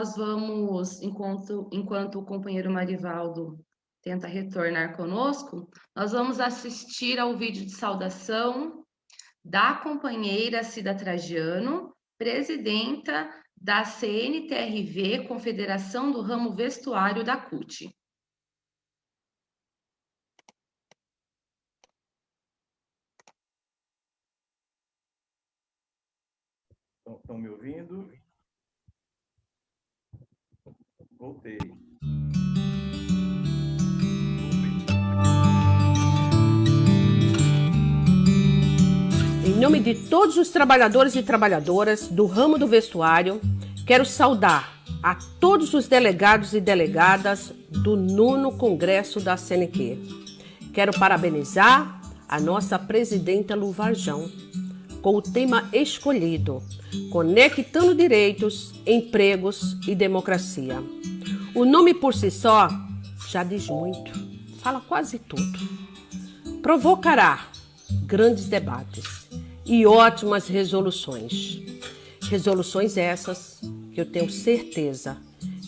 nós vamos, enquanto o companheiro Marivaldo tenta retornar conosco, nós vamos assistir ao vídeo de saudação da companheira Cida Trajano, presidenta da CNTRV, Confederação do Ramo Vestuário da CUT. Estão me ouvindo? Voltei. Em nome de todos os trabalhadores e trabalhadoras do ramo do vestuário, quero saudar a todos os delegados e delegadas do 9º Congresso da CNQ. Quero parabenizar a nossa presidenta Lu Varjão com o tema escolhido, Conectando Direitos, Empregos e Democracia. O nome por si só já diz muito, fala quase tudo. Provocará grandes debates e ótimas resoluções. Resoluções essas que eu tenho certeza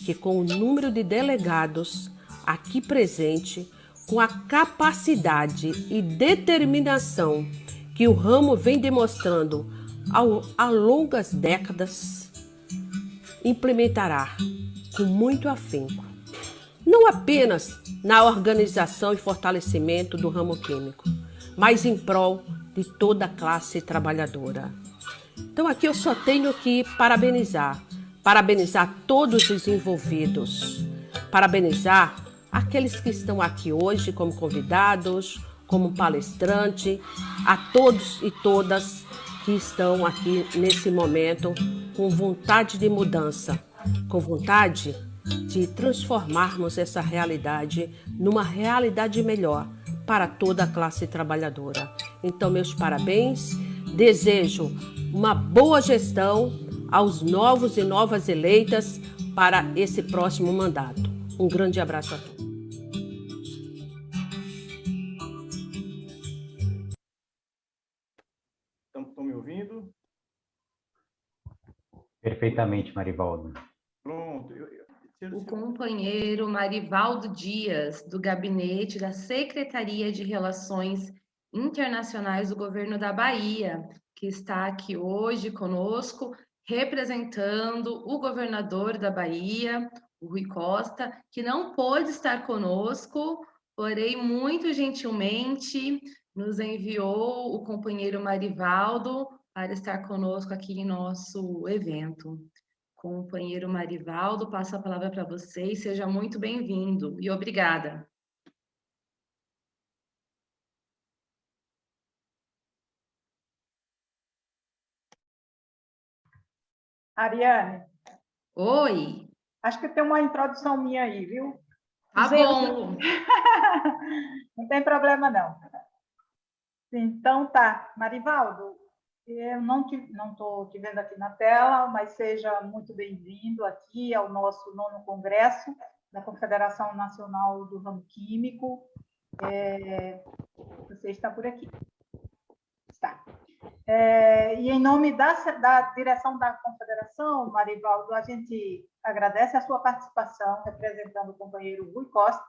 que com o número de delegados aqui presente, com a capacidade e determinação que o ramo vem demonstrando há longas décadas, implementará com muito afinco, não apenas na organização e fortalecimento do ramo químico, mas em prol de toda a classe trabalhadora. Então aqui eu só tenho que parabenizar todos os envolvidos, parabenizar aqueles que estão aqui hoje como convidados, como palestrante, a todos e todas que estão aqui nesse momento com vontade de mudança, com vontade de transformarmos essa realidade numa realidade melhor para toda a classe trabalhadora. Então, meus parabéns, desejo uma boa gestão aos novos e novas eleitas para esse próximo mandato. Um grande abraço a todos. Estão me ouvindo? Perfeitamente, Marivaldo. Pronto. O companheiro Marivaldo Dias, do gabinete da Secretaria de Relações Internacionais do Governo da Bahia, que está aqui hoje conosco, representando o governador da Bahia, o Rui Costa, que não pôde estar conosco, porém, muito gentilmente, nos enviou o companheiro Marivaldo para estar conosco aqui em nosso evento. Companheiro Marivaldo, passo a palavra para você e seja muito bem-vindo. E obrigada. Ariane. Oi. Acho que tem uma introdução minha aí, viu? Tá bom. Não tem problema, não. Então, tá. Marivaldo, eu não estou te vendo aqui na tela, mas seja muito bem-vindo aqui ao nosso 9º Congresso da Confederação Nacional do Ramo Químico. Você está por aqui. Está. E em nome da direção da Confederação, Marivaldo, a gente agradece a sua participação representando o companheiro Rui Costa,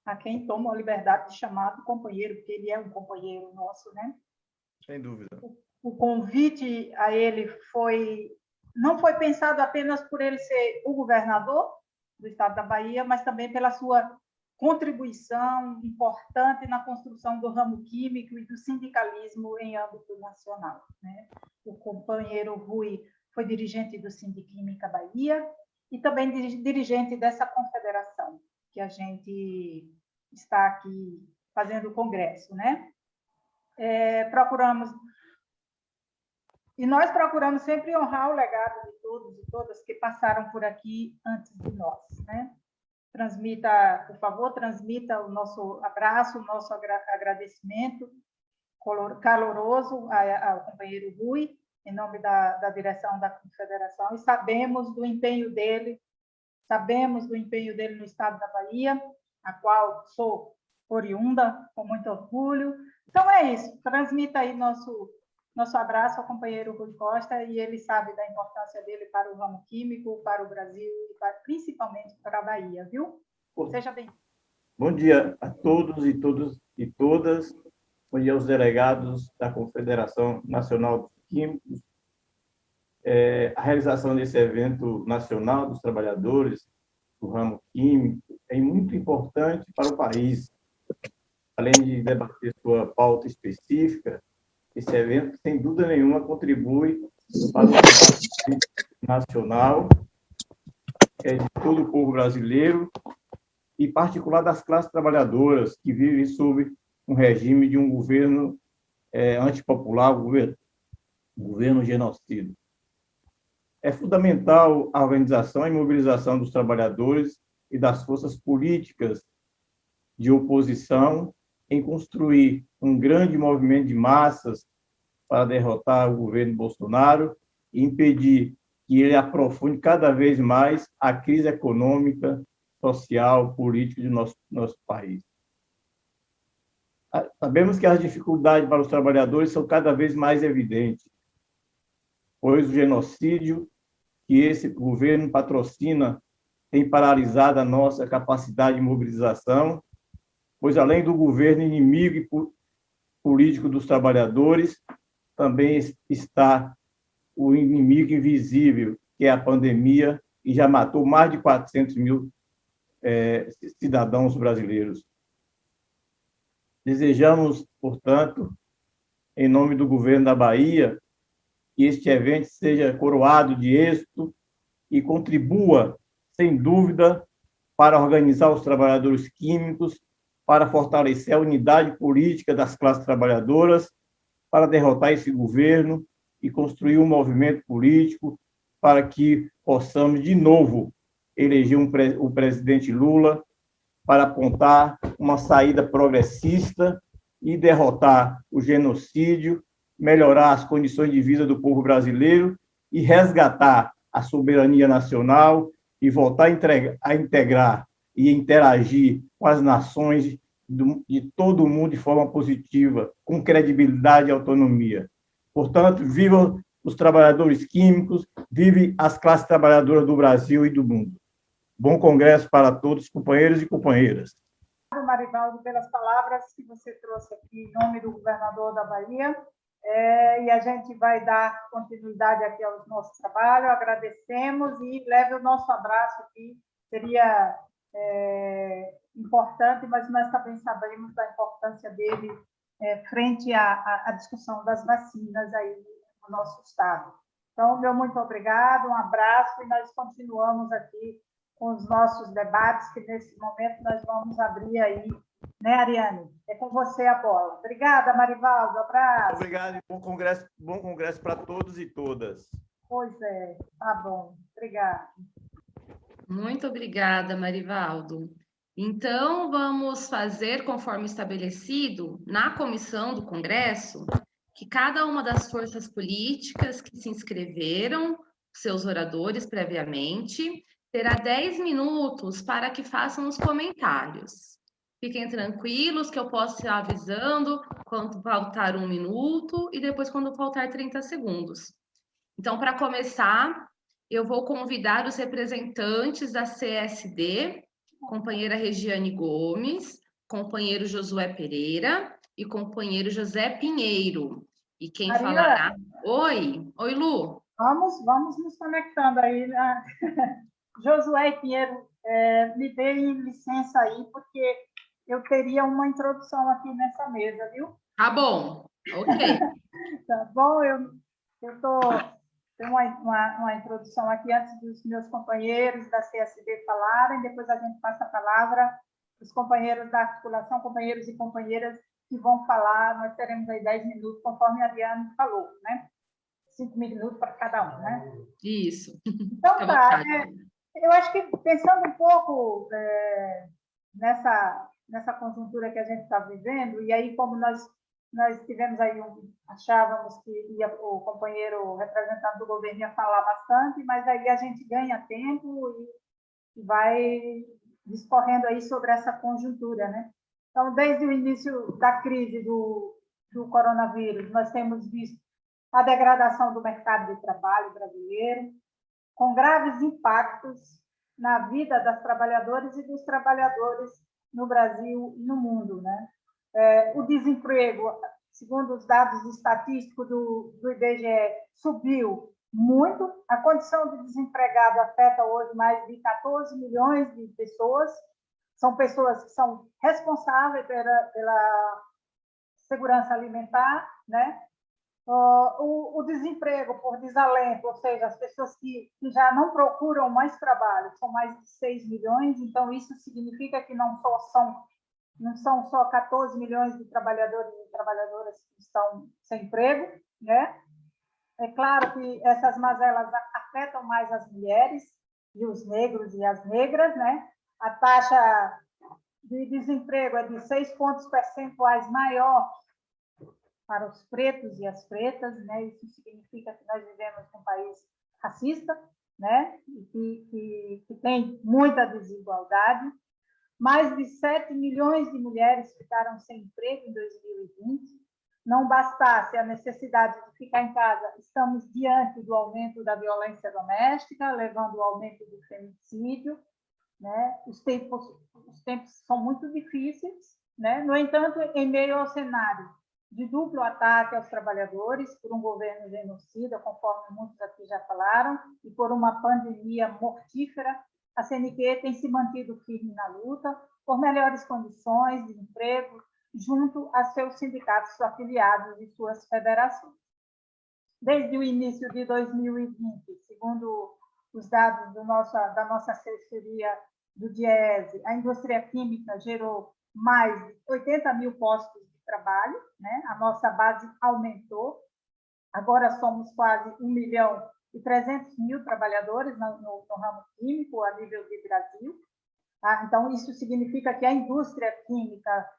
a quem toma a liberdade de chamar de companheiro, porque ele é um companheiro nosso, né? Sem dúvida. O convite a ele não foi pensado apenas por ele ser o governador do estado da Bahia, mas também pela sua contribuição importante na construção do ramo químico e do sindicalismo em âmbito nacional, né? O companheiro Rui foi dirigente do Sindiquímica Bahia e também dirigente dessa confederação que a gente está aqui fazendo o congresso, né? Nós procuramos sempre honrar o legado de todos e todas que passaram por aqui antes de nós, né? Por favor, transmita o nosso abraço, o nosso agradecimento caloroso ao companheiro Rui, em nome da direção da Confederação, e sabemos do empenho dele no estado da Bahia, a qual sou oriunda, com muito orgulho. Então, é isso, transmita aí Nosso abraço ao companheiro Rui Costa, e ele sabe da importância dele para o ramo químico, para o Brasil e principalmente para a Bahia, viu? Seja bem-vindo. Bom dia a todos e todas. Bom dia aos delegados da Confederação Nacional dos Químicos. A realização desse evento nacional dos trabalhadores do ramo químico é muito importante para o país. Além de debater sua pauta específica, esse evento, sem dúvida nenhuma, contribui para o debate nacional de todo o povo brasileiro, e em particular das classes trabalhadoras que vivem sob um regime de um governo antipopular, governo genocida. É fundamental a organização e mobilização dos trabalhadores e das forças políticas de oposição em construir um grande movimento de massas para derrotar o governo Bolsonaro e impedir que ele aprofunde cada vez mais a crise econômica, social, política do nosso país. Sabemos que as dificuldades para os trabalhadores são cada vez mais evidentes, pois o genocídio que esse governo patrocina tem paralisado a nossa capacidade de mobilização, pois, além do governo inimigo e político dos trabalhadores, também está o inimigo invisível, que é a pandemia, e já matou mais de 400 mil cidadãos brasileiros. Desejamos, portanto, em nome do governo da Bahia, que este evento seja coroado de êxito e contribua, sem dúvida, para organizar os trabalhadores químicos, para fortalecer a unidade política das classes trabalhadoras, para derrotar esse governo e construir um movimento político para que possamos, de novo, eleger o presidente Lula para apontar uma saída progressista e derrotar o genocídio, melhorar as condições de vida do povo brasileiro e resgatar a soberania nacional e voltar a integrar e interagir com as nações de todo o mundo de forma positiva, com credibilidade e autonomia. Portanto, viva os trabalhadores químicos, vive as classes trabalhadoras do Brasil e do mundo. Bom congresso para todos, companheiros e companheiras. Obrigado, Marivaldo, pelas palavras que você trouxe aqui em nome do governador da Bahia. E a gente vai dar continuidade aqui ao nosso trabalho. Agradecemos e leve o nosso abraço aqui. Seria importante, mas nós também sabemos da importância dele frente à discussão das vacinas aí no nosso estado. Então, meu muito obrigado, um abraço, e nós continuamos aqui com os nossos debates, que nesse momento nós vamos abrir aí, né, Ariane? É com você a bola. Obrigada, Marivaldo, abraço. Obrigado e bom congresso para todos e todas. Pois é, tá bom. Obrigada. Muito obrigada, Marivaldo. Então, vamos fazer, conforme estabelecido, na comissão do Congresso, que cada uma das forças políticas que se inscreveram, seus oradores previamente, terá 10 minutos para que façam os comentários. Fiquem tranquilos que eu posso ir avisando quando faltar 1 minuto e depois quando faltar 30 segundos. Então, para começar, eu vou convidar os representantes da CSD, companheira Regiane Gomes, companheiro Josué Pereira e companheiro José Pinheiro. E quem Maria, falará... Oi, Lu. Vamos nos conectando aí, né? Josué Pinheiro, me dê licença aí, porque eu teria uma introdução aqui nessa mesa, viu? Tá bom, ok. Tá bom, eu tenho uma introdução aqui antes dos meus companheiros da CSD falarem, depois a gente passa a palavra para os companheiros da articulação, companheiros e companheiras que vão falar. Nós teremos aí 10 minutos, conforme a Ariane falou, né? 5 minutos para cada um, né? Isso. Então, tá. Eu acho que, pensando um pouco nessa conjuntura que a gente está vivendo, e aí como nós tivemos aí, achávamos que o companheiro representante do governo ia falar bastante, mas aí a gente ganha tempo e vai discorrendo aí sobre essa conjuntura, né? Então, desde o início da crise do coronavírus, nós temos visto a degradação do mercado de trabalho brasileiro, com graves impactos na vida das trabalhadoras e dos trabalhadores no Brasil e no mundo, né? O desemprego, segundo os dados estatísticos do IBGE, subiu muito. A condição de desempregado afeta hoje mais de 14 milhões de pessoas. São pessoas que são responsáveis pela segurança alimentar, né? O desemprego por desalento, ou seja, as pessoas que já não procuram mais trabalho, são mais de 6 milhões, então isso significa que não são só 14 milhões de trabalhadores e trabalhadoras que estão sem emprego, né? É claro que essas mazelas afetam mais as mulheres e os negros e as negras, né? A taxa de desemprego é de 6 pontos percentuais maior para os pretos e as pretas, né? Isso significa que nós vivemos num país racista, né? E que tem muita desigualdade. Mais de 7 milhões de mulheres ficaram sem emprego em 2020. Não bastasse a necessidade de ficar em casa, estamos diante do aumento da violência doméstica, levando ao aumento do feminicídio, né? Os tempos são muito difíceis, né? No entanto, em meio ao cenário de duplo ataque aos trabalhadores por um governo genocida, conforme muitos aqui já falaram, e por uma pandemia mortífera, a CNQ tem se mantido firme na luta por melhores condições de emprego junto a seus sindicatos afiliados e suas federações. Desde o início de 2020, segundo os dados da nossa assessoria do DIEESE, a indústria química gerou mais de 80 mil postos de trabalho, né? A nossa base aumentou, agora somos quase 1.300.000 trabalhadores no ramo químico a nível de Brasil. Tá? Então, isso significa que a indústria química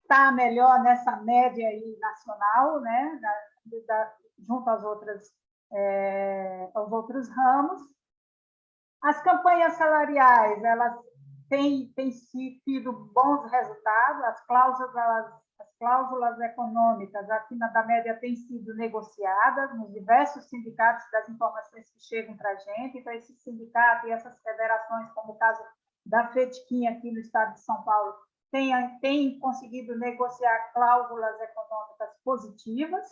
está melhor nessa média aí nacional, né? Junto aos outros ramos. As campanhas salariais, elas têm tido bons resultados, as cláusulas econômicas acima da média têm sido negociadas nos diversos sindicatos das informações que chegam para a gente. Então, esses sindicatos e essas federações, como o caso da FETIQUIM aqui no estado de São Paulo, têm conseguido negociar cláusulas econômicas positivas.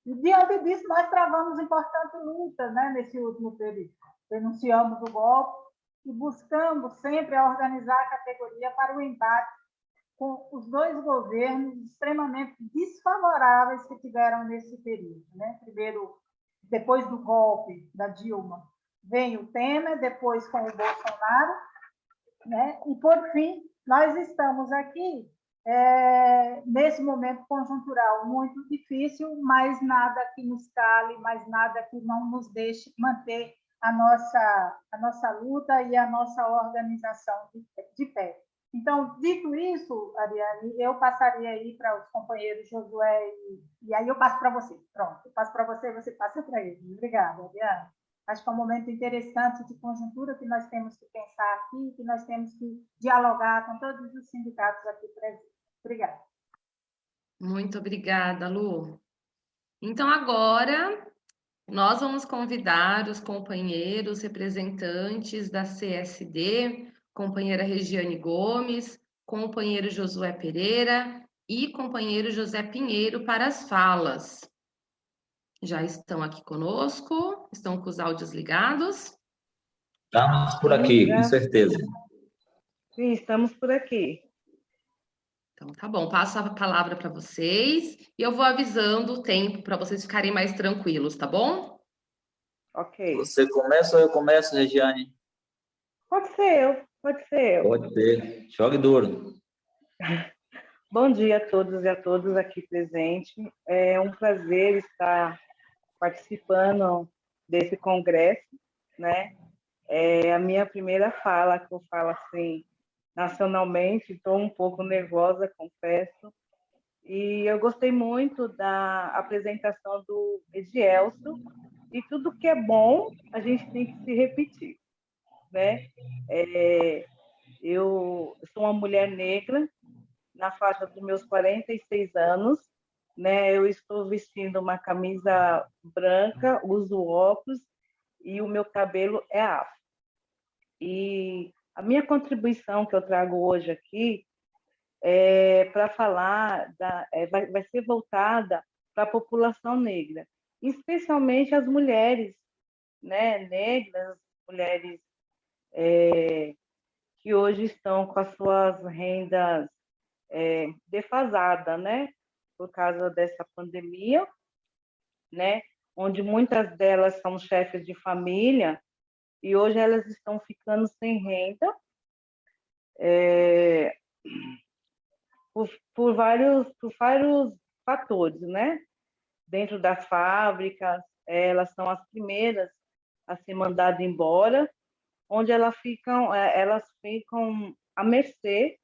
E, diante disso, nós travamos importantes lutas, né, nesse último período. Denunciamos o golpe e buscamos sempre organizar a categoria para o embate com os dois governos extremamente desfavoráveis que tiveram nesse período, né? Primeiro, depois do golpe da Dilma, vem o Temer, depois com o Bolsonaro, né? E, por fim, nós estamos aqui nesse momento conjuntural muito difícil, mas nada que nos cale, mas nada que não nos deixe manter a nossa luta e a nossa organização de pé. Então, dito isso, Ariane, eu passaria aí para os companheiros Josué e aí eu passo para você. Pronto, eu passo para você e você passa para ele. Obrigada, Ariane. Acho que é um momento interessante de conjuntura que nós temos que pensar aqui, que nós temos que dialogar com todos os sindicatos aqui presentes. Obrigada. Muito obrigada, Lu. Então, agora, nós vamos convidar os companheiros representantes da CSD, companheira Regiane Gomes, companheiro Josué Pereira e companheiro José Pinheiro para as falas. Já estão aqui conosco? Estão com os áudios ligados? Estamos por aqui, com certeza. Sim, estamos por aqui. Então, tá bom. Passo a palavra para vocês e eu vou avisando o tempo para vocês ficarem mais tranquilos, tá bom? Ok. Você começa ou eu começo, Regiane? Pode ser eu, pode ser eu. Pode ser. Jogue duro. Bom dia a todos e a todas aqui presentes. É um prazer estar participando desse congresso, né? É a minha primeira fala, que eu falo assim, nacionalmente, estou um pouco nervosa, confesso. E eu gostei muito da apresentação do Edielso, e tudo que é bom, a gente tem que se repetir, né? Eu sou uma mulher negra, na faixa dos meus 46 anos, né? Eu estou vestindo uma camisa branca, uso óculos e o meu cabelo é afro. E a minha contribuição que eu trago hoje aqui é para falar, vai ser voltada para a população negra, especialmente as mulheres, né, negras, mulheres que hoje estão com as suas rendas defasadas, né, por causa dessa pandemia, né, onde muitas delas são chefes de família e hoje elas estão ficando sem renda, por vários fatores, né? Dentro das fábricas, elas são as primeiras a ser mandadas embora, onde elas ficam à mercê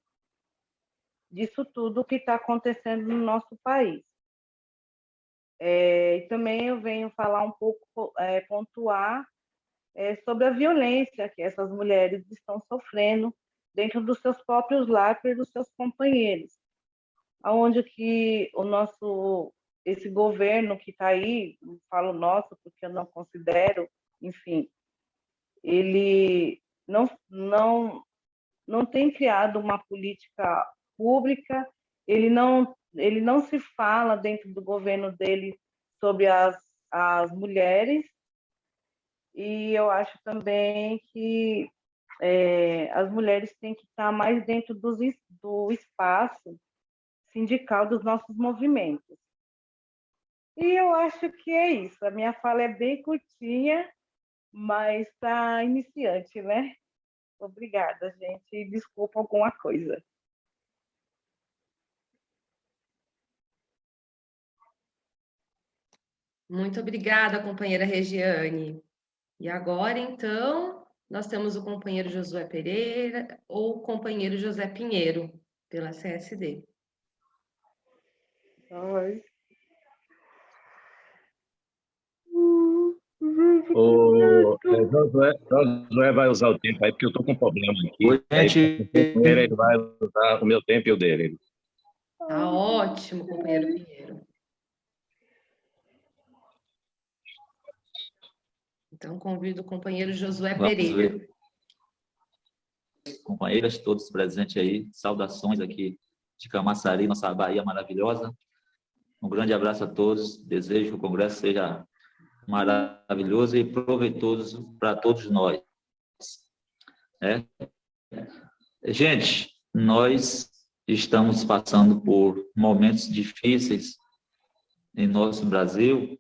disso tudo que está acontecendo no nosso país. E também eu venho falar um pouco, pontuar sobre a violência que essas mulheres estão sofrendo dentro dos seus próprios lares e dos seus companheiros, aonde que esse governo que está aí, não falo nosso porque eu não considero, enfim, ele não tem criado uma política pública, ele não se fala dentro do governo dele sobre as mulheres, e eu acho também que as mulheres têm que estar mais dentro do espaço sindical dos nossos movimentos. E eu acho que é isso. A minha fala é bem curtinha, mas para iniciante, né? Obrigada, gente. E desculpa alguma coisa. Muito obrigada, companheira Regiane. E agora, então, nós temos o companheiro Josué Pereira ou o companheiro José Pinheiro, pela CSD. Oi. Josué vai usar o tempo aí, porque eu estou com um problema aqui. Oi, gente. Ele vai usar o meu tempo e o dele. Tá ótimo, companheiro Pinheiro. Então, convido o companheiro Josué Pereira. Ver. Companheiras, todos presentes aí, saudações aqui de Camaçari, nossa Bahia maravilhosa. Um grande abraço a todos, desejo que o congresso seja maravilhoso e proveitoso para todos nós. Gente, nós estamos passando por momentos difíceis em nosso Brasil,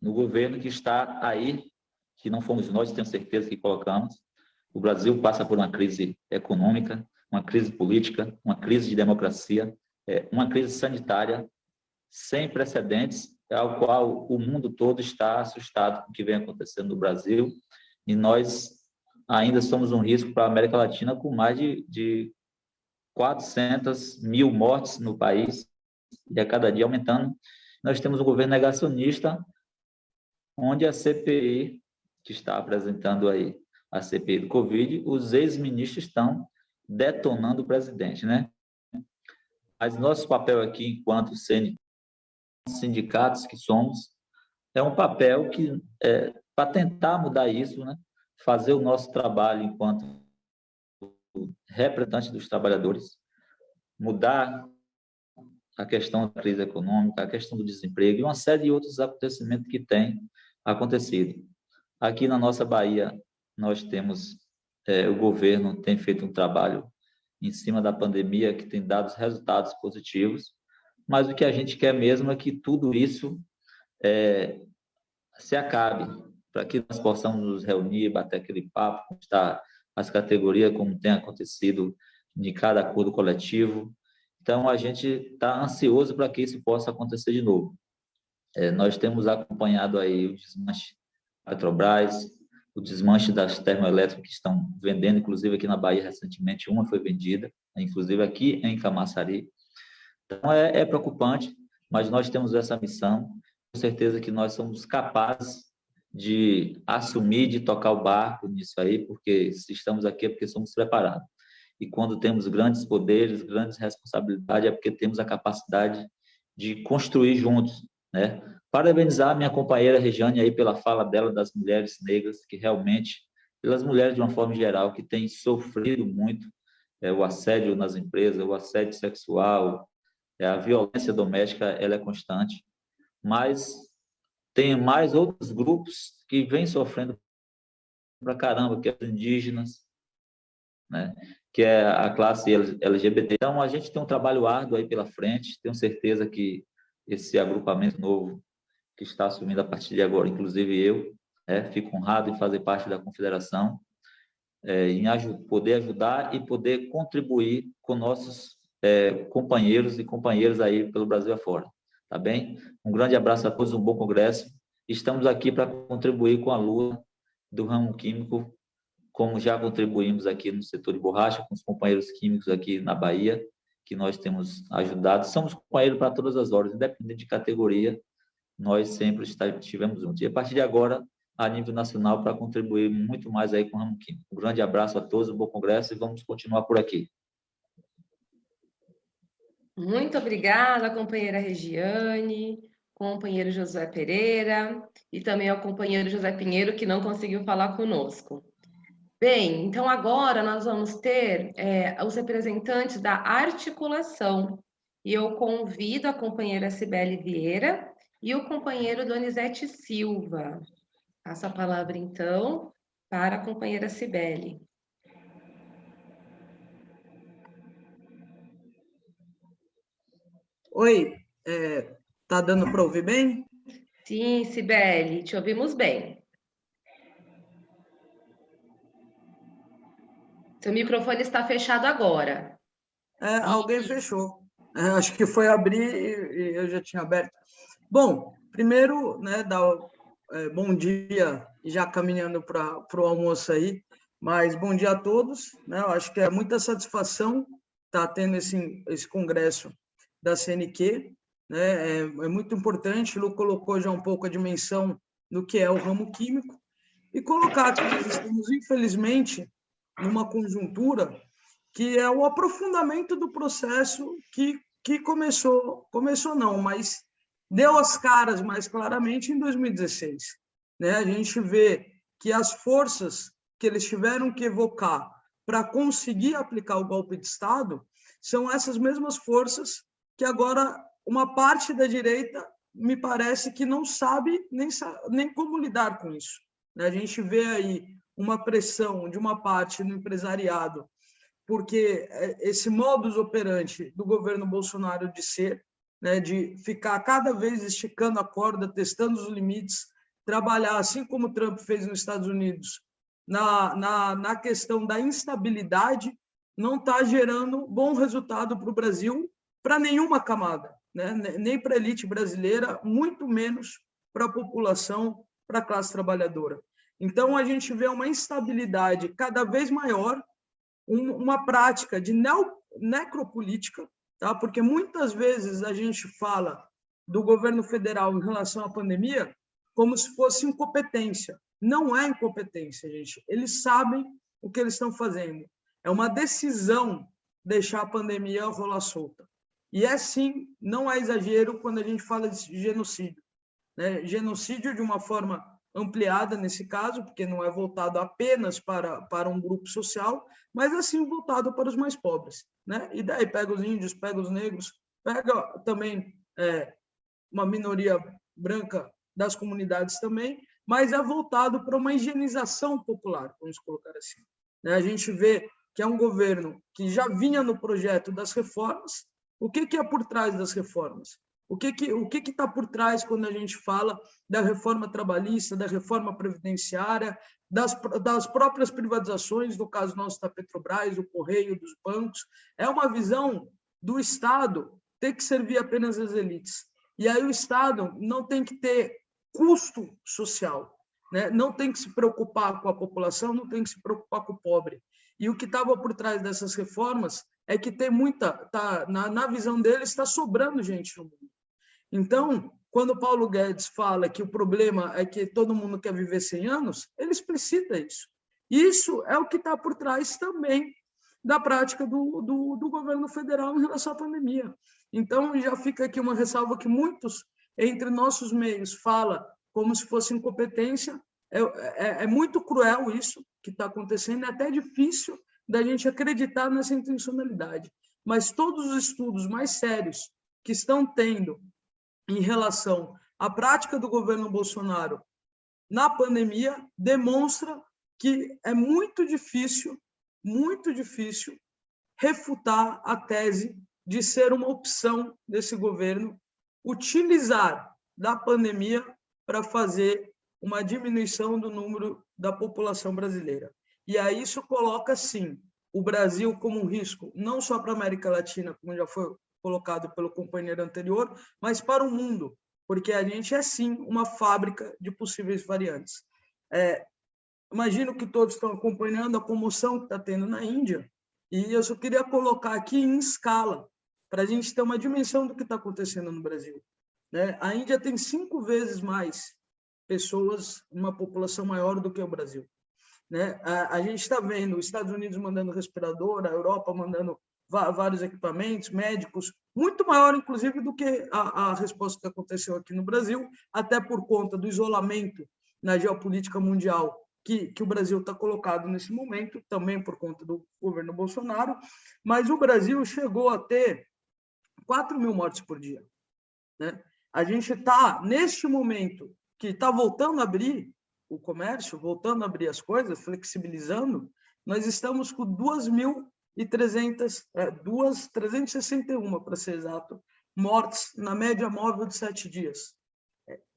no governo que está aí, que não fomos nós, tenho certeza que colocamos. O Brasil passa por uma crise econômica, uma crise política, uma crise de democracia, uma crise sanitária sem precedentes, ao qual o mundo todo está assustado com o que vem acontecendo no Brasil, e nós ainda somos um risco para a América Latina, com mais de 400 mil mortes no país, e a cada dia aumentando. Nós temos um governo negacionista, onde a CPI, que está apresentando aí a CPI do Covid, os ex-ministros estão detonando o presidente, né? Mas nosso papel aqui, enquanto sindicatos que somos, é um papel que para tentar mudar isso, né? Fazer o nosso trabalho enquanto representante dos trabalhadores, mudar a questão da crise econômica, a questão do desemprego e uma série de outros acontecimentos que têm acontecido. Aqui na nossa Bahia, nós temos, o governo tem feito um trabalho em cima da pandemia que tem dado resultados positivos, mas o que a gente quer mesmo é que tudo isso se acabe, para que nós possamos nos reunir, bater aquele papo, conquistar as categorias, como tem acontecido de cada acordo coletivo. Então, a gente está ansioso para que isso possa acontecer de novo. Nós temos acompanhado aí o desmanche da Petrobras, o desmanche das termoelétricas que estão vendendo, inclusive aqui na Bahia recentemente, uma foi vendida, inclusive aqui em Camaçari. Então, é preocupante, mas nós temos essa missão, com certeza que nós somos capazes de assumir, de tocar o barco nisso aí, porque se estamos aqui é porque somos preparados. E quando temos grandes poderes, grandes responsabilidades, é porque temos a capacidade de construir juntos, né? Parabenizar a minha companheira Regiane aí pela fala dela das mulheres negras, que realmente, pelas mulheres de uma forma geral, que têm sofrido muito o assédio nas empresas, o assédio sexual, a violência doméstica, ela é constante, mas tem mais outros grupos que vêm sofrendo pra caramba, que é os indígenas, né? Que é a classe LGBT. Então, a gente tem um trabalho árduo aí pela frente, tenho certeza que esse agrupamento novo que está assumindo a partir de agora, inclusive eu, fico honrado em fazer parte da confederação, em poder ajudar e poder contribuir com nossos companheiros e companheiras aí pelo Brasil afora, tá bem? Um grande abraço a todos, um bom congresso. Estamos aqui para contribuir com a luta do ramo químico, como já contribuímos aqui no setor de borracha, com os companheiros químicos aqui na Bahia, que nós temos ajudado. Somos companheiros para todas as horas, independente de categoria, nós sempre estivemos juntos. E a partir de agora, a nível nacional, para contribuir muito mais aí com o ramo químico. Um grande abraço a todos, um bom congresso e vamos continuar por aqui. Muito obrigada, companheira Regiane, companheiro Josué Pereira e também ao companheiro José Pinheiro, que não conseguiu falar conosco. Bem, então agora nós vamos ter os representantes da articulação. E eu convido a companheira Cibele Vieira e o companheiro Donizete Silva. Passo a palavra, então, para a companheira Cibele. Oi, tá dando para ouvir bem? Sim, Cibele, te ouvimos bem. Seu microfone está fechado agora. Alguém fechou. Acho que foi abrir e eu já tinha aberto. Bom, primeiro, né, dar bom dia, já caminhando para o almoço aí, mas bom dia a todos. Né, eu acho que é muita satisfação estar tendo esse congresso da CNQ. Né, é muito importante, o Lu colocou já um pouco a dimensão do que é o ramo químico, e colocar que nós estamos, infelizmente, numa conjuntura que é o aprofundamento do processo que começou não, mas deu as caras mais claramente em 2016. Né? A gente vê que as forças que eles tiveram que evocar para conseguir aplicar o golpe de Estado são essas mesmas forças que agora uma parte da direita me parece que não sabe nem como lidar com isso. Né? A gente vê aí uma pressão de uma parte no empresariado, porque esse modus operandi do governo Bolsonaro de ser, né, de ficar cada vez esticando a corda, testando os limites, trabalhar, assim como o Trump fez nos Estados Unidos, na questão da instabilidade, não está gerando bom resultado para o Brasil, para nenhuma camada, né? Nem para a elite brasileira, muito menos para a população, para a classe trabalhadora. Então, a gente vê uma instabilidade cada vez maior, uma prática de necropolítica, tá? Porque muitas vezes a gente fala do governo federal em relação à pandemia como se fosse incompetência. Não é incompetência, gente. Eles sabem o que eles estão fazendo. É uma decisão deixar a pandemia rolar solta. E sim, não é exagero quando a gente fala de genocídio. Né? Genocídio de uma forma ampliada nesse caso, porque não é voltado apenas para um grupo social, mas assim voltado para os mais pobres. Né? E daí pega os índios, pega os negros, pega também uma minoria branca das comunidades também, mas é voltado para uma higienização popular, vamos colocar assim. Né? A gente vê que é um governo que já vinha no projeto das reformas. O que é por trás das reformas? O que está por trás quando a gente fala da reforma trabalhista, da reforma previdenciária, das próprias privatizações, no caso nosso da Petrobras, do Correio, dos bancos? É uma visão do Estado ter que servir apenas as elites. E aí o Estado não tem que ter custo social, né? Não tem que se preocupar com a população, não tem que se preocupar com o pobre. E o que estava por trás dessas reformas é que tem na visão deles, está sobrando gente no mundo. Então, quando o Paulo Guedes fala que o problema é que todo mundo quer viver 100 anos, ele explicita isso. Isso é o que está por trás também da prática do governo federal em relação à pandemia. Então, já fica aqui uma ressalva que muitos entre nossos meios falam como se fosse incompetência. É muito cruel isso que está acontecendo, é até difícil da gente acreditar nessa intencionalidade. Mas todos os estudos mais sérios que estão tendo em relação à prática do governo Bolsonaro na pandemia demonstra que é muito difícil refutar a tese de ser uma opção desse governo utilizar da pandemia para fazer uma diminuição do número da população brasileira. E aí isso coloca, sim, o Brasil como um risco, não só para a América Latina, como já foi colocado pelo companheiro anterior, mas para o mundo, porque a gente é, sim, uma fábrica de possíveis variantes. Imagino que todos estão acompanhando a comoção que está tendo na Índia, e eu só queria colocar aqui em escala, para a gente ter uma dimensão do que está acontecendo no Brasil. A Índia tem 5 vezes mais pessoas, uma população maior do que o Brasil. A gente está vendo os Estados Unidos mandando respirador, a Europa mandando vários equipamentos médicos, muito maior, inclusive, do que a resposta que aconteceu aqui no Brasil, até por conta do isolamento na geopolítica mundial que o Brasil está colocado nesse momento, também por conta do governo Bolsonaro, mas o Brasil chegou a ter 4 mil mortes por dia. A gente está, neste momento, que está voltando a abrir o comércio, voltando a abrir as coisas, flexibilizando, nós estamos com 361, para ser exato, mortes na média móvel de 7 dias.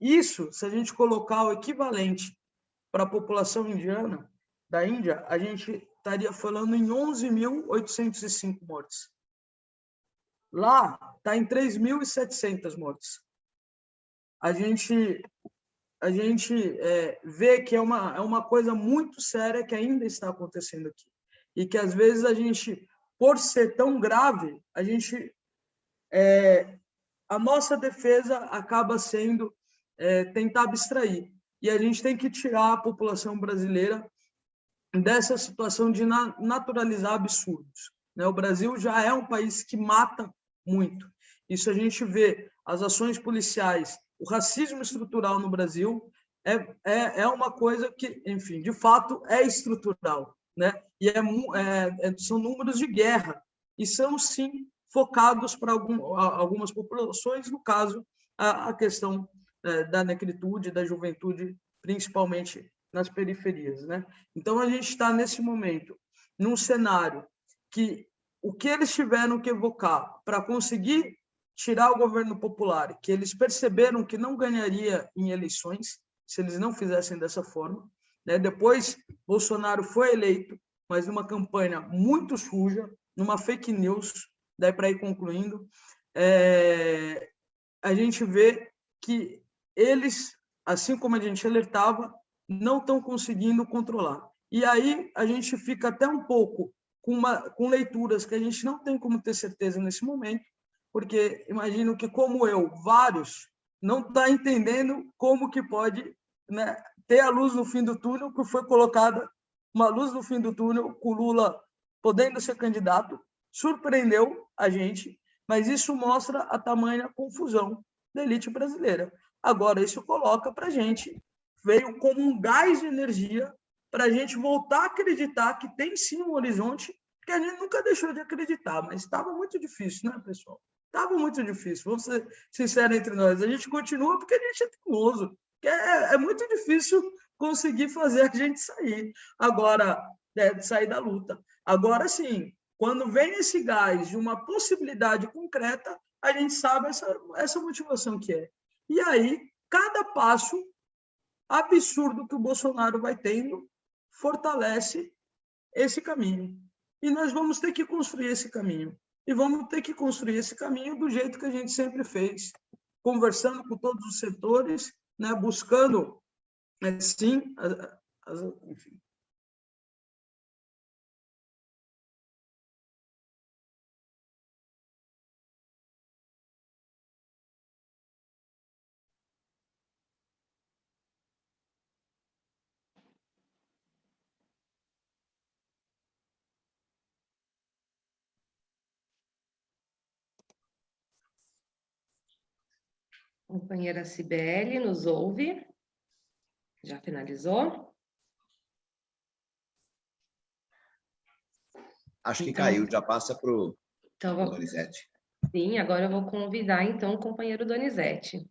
Isso, se a gente colocar o equivalente para a população indiana da Índia, a gente estaria falando em 11.805 mortes. Lá está em 3.700 mortes. A gente vê que é uma coisa muito séria que ainda está acontecendo aqui. E que, às vezes, a gente, por ser tão grave, a nossa defesa acaba sendo tentar abstrair. E a gente tem que tirar a população brasileira dessa situação de naturalizar absurdos. O Brasil já é um país que mata muito. Isso a gente vê, as ações policiais, o racismo estrutural no Brasil é uma coisa que, enfim, de fato, é estrutural. E são números de guerra, e são, sim, focados para algumas populações, no caso, a questão da negritude, da juventude, principalmente nas periferias. Então, a gente está, nesse momento, num cenário que o que eles tiveram que evocar para conseguir tirar o governo popular, que eles perceberam que não ganharia em eleições, se eles não fizessem dessa forma. Depois, Bolsonaro foi eleito, mas numa campanha muito suja, numa fake news, daí para ir concluindo, a gente vê que eles, assim como a gente alertava, não estão conseguindo controlar. E aí a gente fica até um pouco com leituras que a gente não tem como ter certeza nesse momento, porque imagino que, como eu, vários não estão entendendo como que pode ter a luz no fim do túnel, que foi colocada uma luz no fim do túnel, com o Lula podendo ser candidato, surpreendeu a gente, mas isso mostra a tamanha confusão da elite brasileira. Agora, isso coloca para a gente, veio como um gás de energia para a gente voltar a acreditar que tem sim um horizonte, que a gente nunca deixou de acreditar, mas estava muito difícil, pessoal? Estava muito difícil, vamos ser sinceros entre nós. A gente continua porque a gente é teimoso, que é muito difícil conseguir fazer a gente sair. Agora, sair da luta. Agora, sim, quando vem esse gás de uma possibilidade concreta, a gente sabe essa motivação que é. E aí, cada passo absurdo que o Bolsonaro vai tendo fortalece esse caminho. E nós vamos ter que construir esse caminho. E vamos ter que construir esse caminho do jeito que a gente sempre fez, conversando com todos os setores, buscando, sim, enfim. Companheira Cibele, nos ouve? Já finalizou? Acho que Então, caiu, já passa para o Então, Donizete. sim, agora eu vou convidar, então, o companheiro Donizete.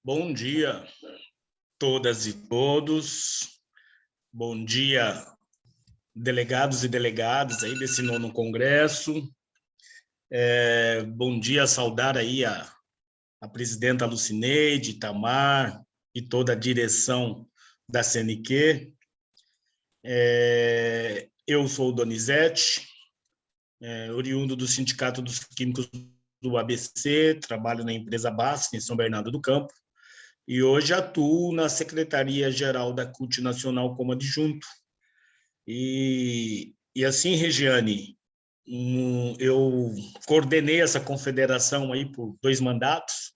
Bom dia, todas e todos. Bom dia, delegados e delegadas aí desse 9º Congresso. Bom dia, saudar aí a presidenta Lucineide, Itamar e toda a direção da CNQ. Eu sou o Donizete, oriundo do Sindicato dos Químicos do ABC, trabalho na empresa BASF, em São Bernardo do Campo, e hoje atuo na Secretaria-Geral da CUT Nacional como adjunto. E assim, Regiane, eu coordenei essa confederação aí por 2 mandatos,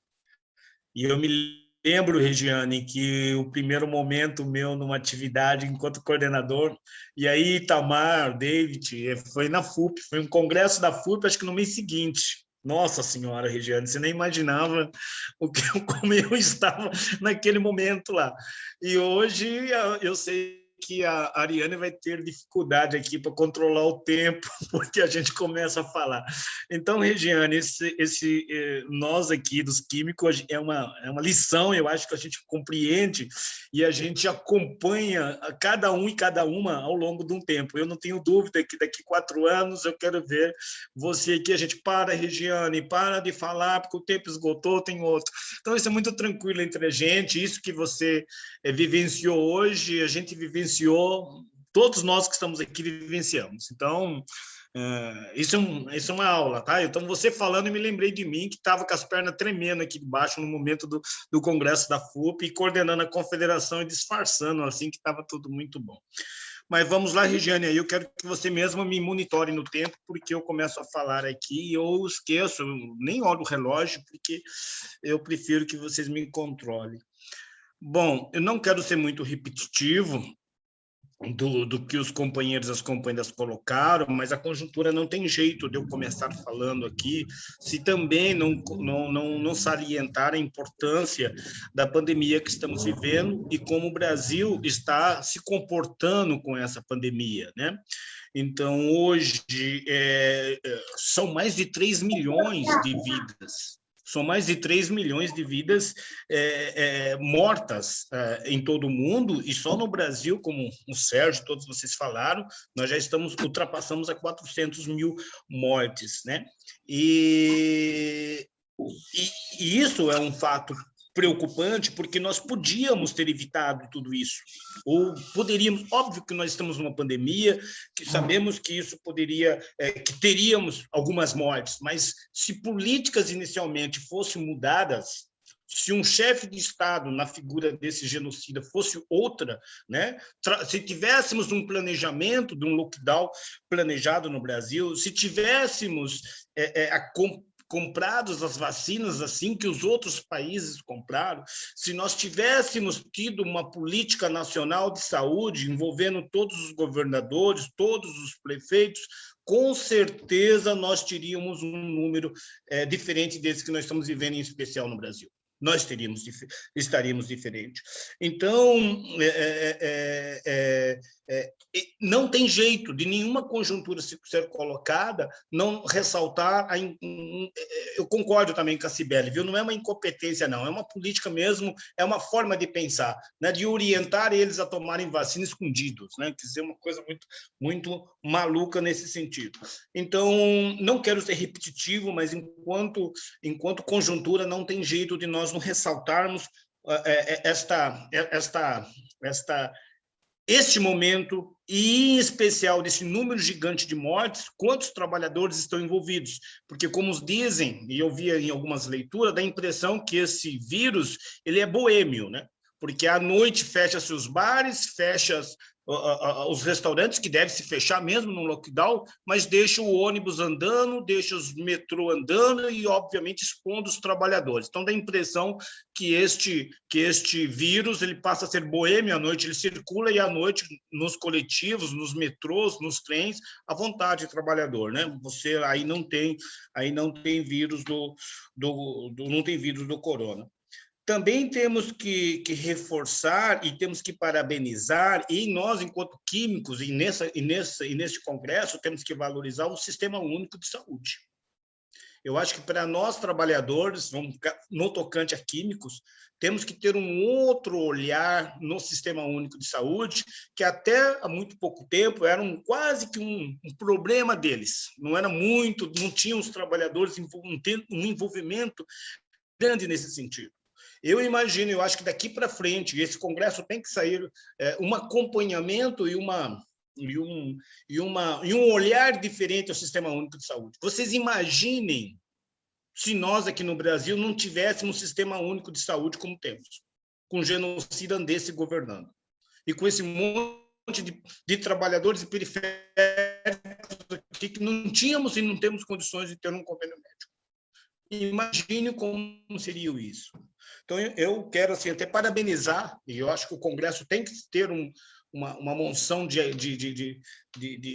e eu me lembro, Regiane, que o primeiro momento meu numa atividade enquanto coordenador, e aí Itamar, David, foi na FUP, foi um congresso da FUP, acho que no mês seguinte. Nossa Senhora, Regiane, você nem imaginava como eu estava naquele momento lá. E hoje eu sei que a Ariane vai ter dificuldade aqui para controlar o tempo, porque a gente começa a falar. Então, Regiane, nós aqui dos químicos, é uma lição, eu acho que a gente compreende e a gente acompanha cada um e cada uma ao longo de um tempo. Eu não tenho dúvida que daqui 4 anos eu quero ver você aqui, a gente para, Regiane, para de falar, porque o tempo esgotou, tem outro. Então, isso é muito tranquilo entre a gente, isso que você vivenciou hoje, a gente vivenciou, todos nós que estamos aqui vivenciamos. Então, isso é uma aula, tá? Então, você falando, eu me lembrei de mim, que estava com as pernas tremendo aqui embaixo no momento do congresso da FUP, e coordenando a confederação e disfarçando, assim, que estava tudo muito bom. Mas vamos lá, Regiane, aí eu quero que você mesma me monitore no tempo, porque eu começo a falar aqui e eu esqueço, eu nem olho o relógio, porque eu prefiro que vocês me controlem. Bom, eu não quero ser muito repetitivo do que os companheiros e as companheiras colocaram, mas a conjuntura não tem jeito de eu começar falando aqui, se também não salientar a importância da pandemia que estamos vivendo e como o Brasil está se comportando com essa pandemia, né? Então, hoje, são mais de 3 milhões de vidas. São mais de 3 milhões de vidas mortas em todo o mundo, e só no Brasil, como o Sérgio, todos vocês falaram, nós já ultrapassamos a 400 mil mortes, né? E isso é um fato preocupante, porque nós podíamos ter evitado tudo isso, ou poderíamos, óbvio que nós estamos numa pandemia, que sabemos que isso poderia, que teríamos algumas mortes, mas se políticas inicialmente fossem mudadas, se um chefe de Estado na figura desse genocida fosse outra, né? Se tivéssemos um planejamento de um lockdown planejado no Brasil, se tivéssemos comprados as vacinas assim que os outros países compraram, se nós tivéssemos tido uma política nacional de saúde envolvendo todos os governadores, todos os prefeitos, com certeza nós teríamos um número diferente desse que nós estamos vivendo, em especial no Brasil. Nós estaríamos diferentes. Então, não tem jeito de nenhuma conjuntura ser colocada não ressaltar. Eu concordo também com a Cibele, viu? Não é uma incompetência, não, é uma política mesmo, é uma forma de pensar, né? De orientar eles a tomarem vacina escondidos, né? Quer dizer, uma coisa muito, muito maluca nesse sentido. Então, não quero ser repetitivo, mas enquanto conjuntura, não tem jeito de nós não ressaltarmos este momento, e em especial desse número gigante de mortes, quantos trabalhadores estão envolvidos. Porque, como dizem, e eu vi em algumas leituras, dá a impressão que esse vírus ele é boêmio, né? Porque à noite fecha-se os bares, fecha os restaurantes que devem se fechar mesmo no lockdown, mas deixa o ônibus andando, deixa os metrô andando e, obviamente, expondo os trabalhadores. Então, dá a impressão que este vírus ele passa a ser boêmio à noite, ele circula e à noite nos coletivos, nos metrôs, nos trens, à vontade do trabalhador, né? Você aí não tem vírus não tem vírus do corona. Também temos que reforçar e temos que parabenizar, e nós, enquanto químicos, e nesse congresso, temos que valorizar o Sistema Único de Saúde. Eu acho que para nós, trabalhadores, no tocante a químicos, temos que ter um outro olhar no Sistema Único de Saúde, que até há muito pouco tempo era quase que um problema deles. Não tinham os trabalhadores um envolvimento grande nesse sentido. Eu imagino, eu acho que daqui para frente, esse congresso tem que sair um acompanhamento e um olhar diferente ao Sistema Único de Saúde. Vocês imaginem se nós aqui no Brasil não tivéssemos um Sistema Único de Saúde como temos, com genocida andesse governando, e com esse monte de trabalhadores periféricos aqui que não tínhamos e não temos condições de ter um convênio médico. Imagine como seria isso. Então, eu quero assim, até parabenizar, e eu acho que o Congresso tem que ter uma monção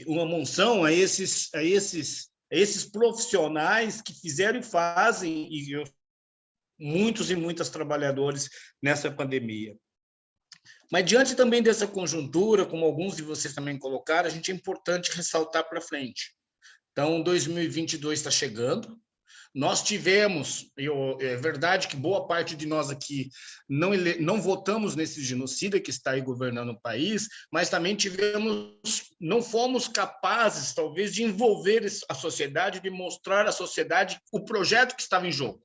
uma monção a esses profissionais que fizeram e fazem, muitos e muitas trabalhadores nessa pandemia. Mas, diante também dessa conjuntura, como alguns de vocês também colocaram, a gente é importante ressaltar para frente. Então, 2022 está chegando. Nós tivemos, é verdade que boa parte de nós aqui não votamos nesse genocida que está aí governando o país, mas também não fomos capazes, talvez, de envolver a sociedade, de mostrar à sociedade o projeto que estava em jogo.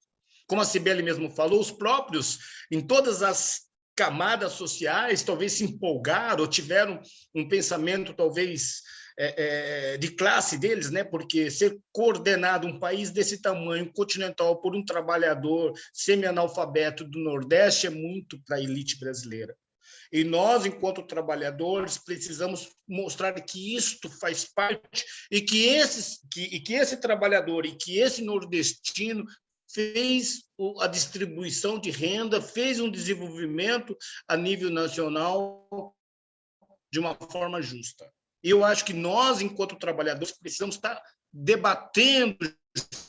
Como a Cibele mesmo falou, os próprios, em todas as camadas sociais, talvez se empolgaram ou tiveram um pensamento, talvez, de classe deles, né? Porque ser coordenado um país desse tamanho, continental, por um trabalhador semi-analfabeto do Nordeste é muito para a elite brasileira. E nós, enquanto trabalhadores, precisamos mostrar que isto faz parte e que esse trabalhador e que esse nordestino fez a distribuição de renda, fez um desenvolvimento a nível nacional de uma forma justa. E eu acho que nós, enquanto trabalhadores, precisamos estar debatendo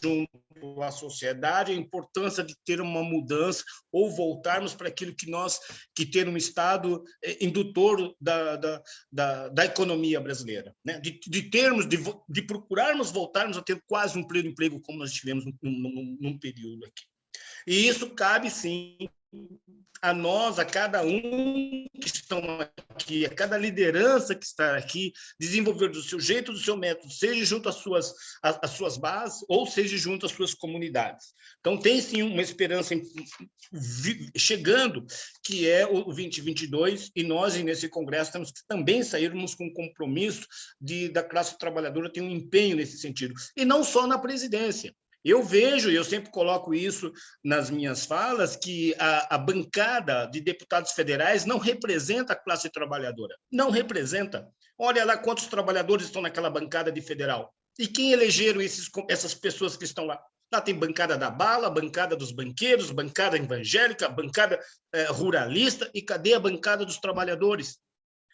junto à sociedade a importância de ter uma mudança ou voltarmos para aquilo que ter um Estado indutor da economia brasileira, né? de procurarmos voltarmos a ter quase um pleno emprego como nós tivemos num período aqui. E isso cabe, sim, a nós, a cada um que estão aqui, a cada liderança que está aqui, desenvolver do seu jeito, do seu método, seja junto às suas bases ou seja junto às suas comunidades. Então, tem sim uma esperança chegando, que é o 2022, e nós, nesse congresso, temos que também sairmos com um compromisso da classe trabalhadora ter um empenho nesse sentido, e não só na presidência. Eu vejo, e eu sempre coloco isso nas minhas falas, que a bancada de deputados federais não representa a classe trabalhadora. Não representa. Olha lá quantos trabalhadores estão naquela bancada de federal. E quem elegeram essas pessoas que estão lá? Lá tem bancada da bala, bancada dos banqueiros, bancada evangélica, bancada ruralista, e cadê a bancada dos trabalhadores?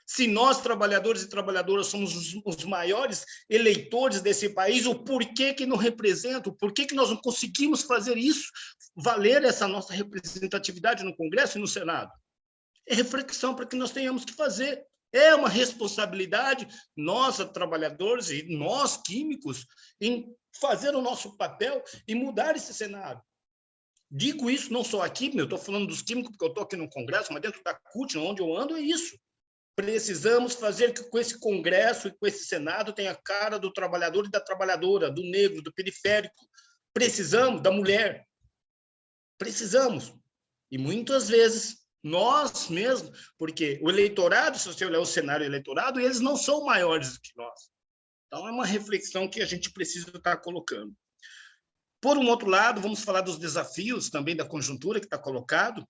Se nós, trabalhadores e trabalhadoras, somos os maiores eleitores desse país, o porquê que não representam, o porquê que nós não conseguimos fazer isso, valer essa nossa representatividade no Congresso e no Senado? É reflexão para que nós tenhamos que fazer. É uma responsabilidade nossa, trabalhadores, e nós, químicos, em fazer o nosso papel e mudar esse cenário. Digo isso não só aqui, eu estou falando dos químicos, porque eu estou aqui no Congresso, mas dentro da CUT, onde eu ando, é isso. Precisamos fazer que com esse Congresso e com esse Senado tenha a cara do trabalhador e da trabalhadora, do negro, do periférico. Precisamos da mulher. Precisamos. E muitas vezes, nós mesmos, porque o eleitorado, se você olhar o cenário eleitorado, eles não são maiores do que nós. Então, é uma reflexão que a gente precisa estar colocando. Por um outro lado, vamos falar dos desafios também da conjuntura que está colocado.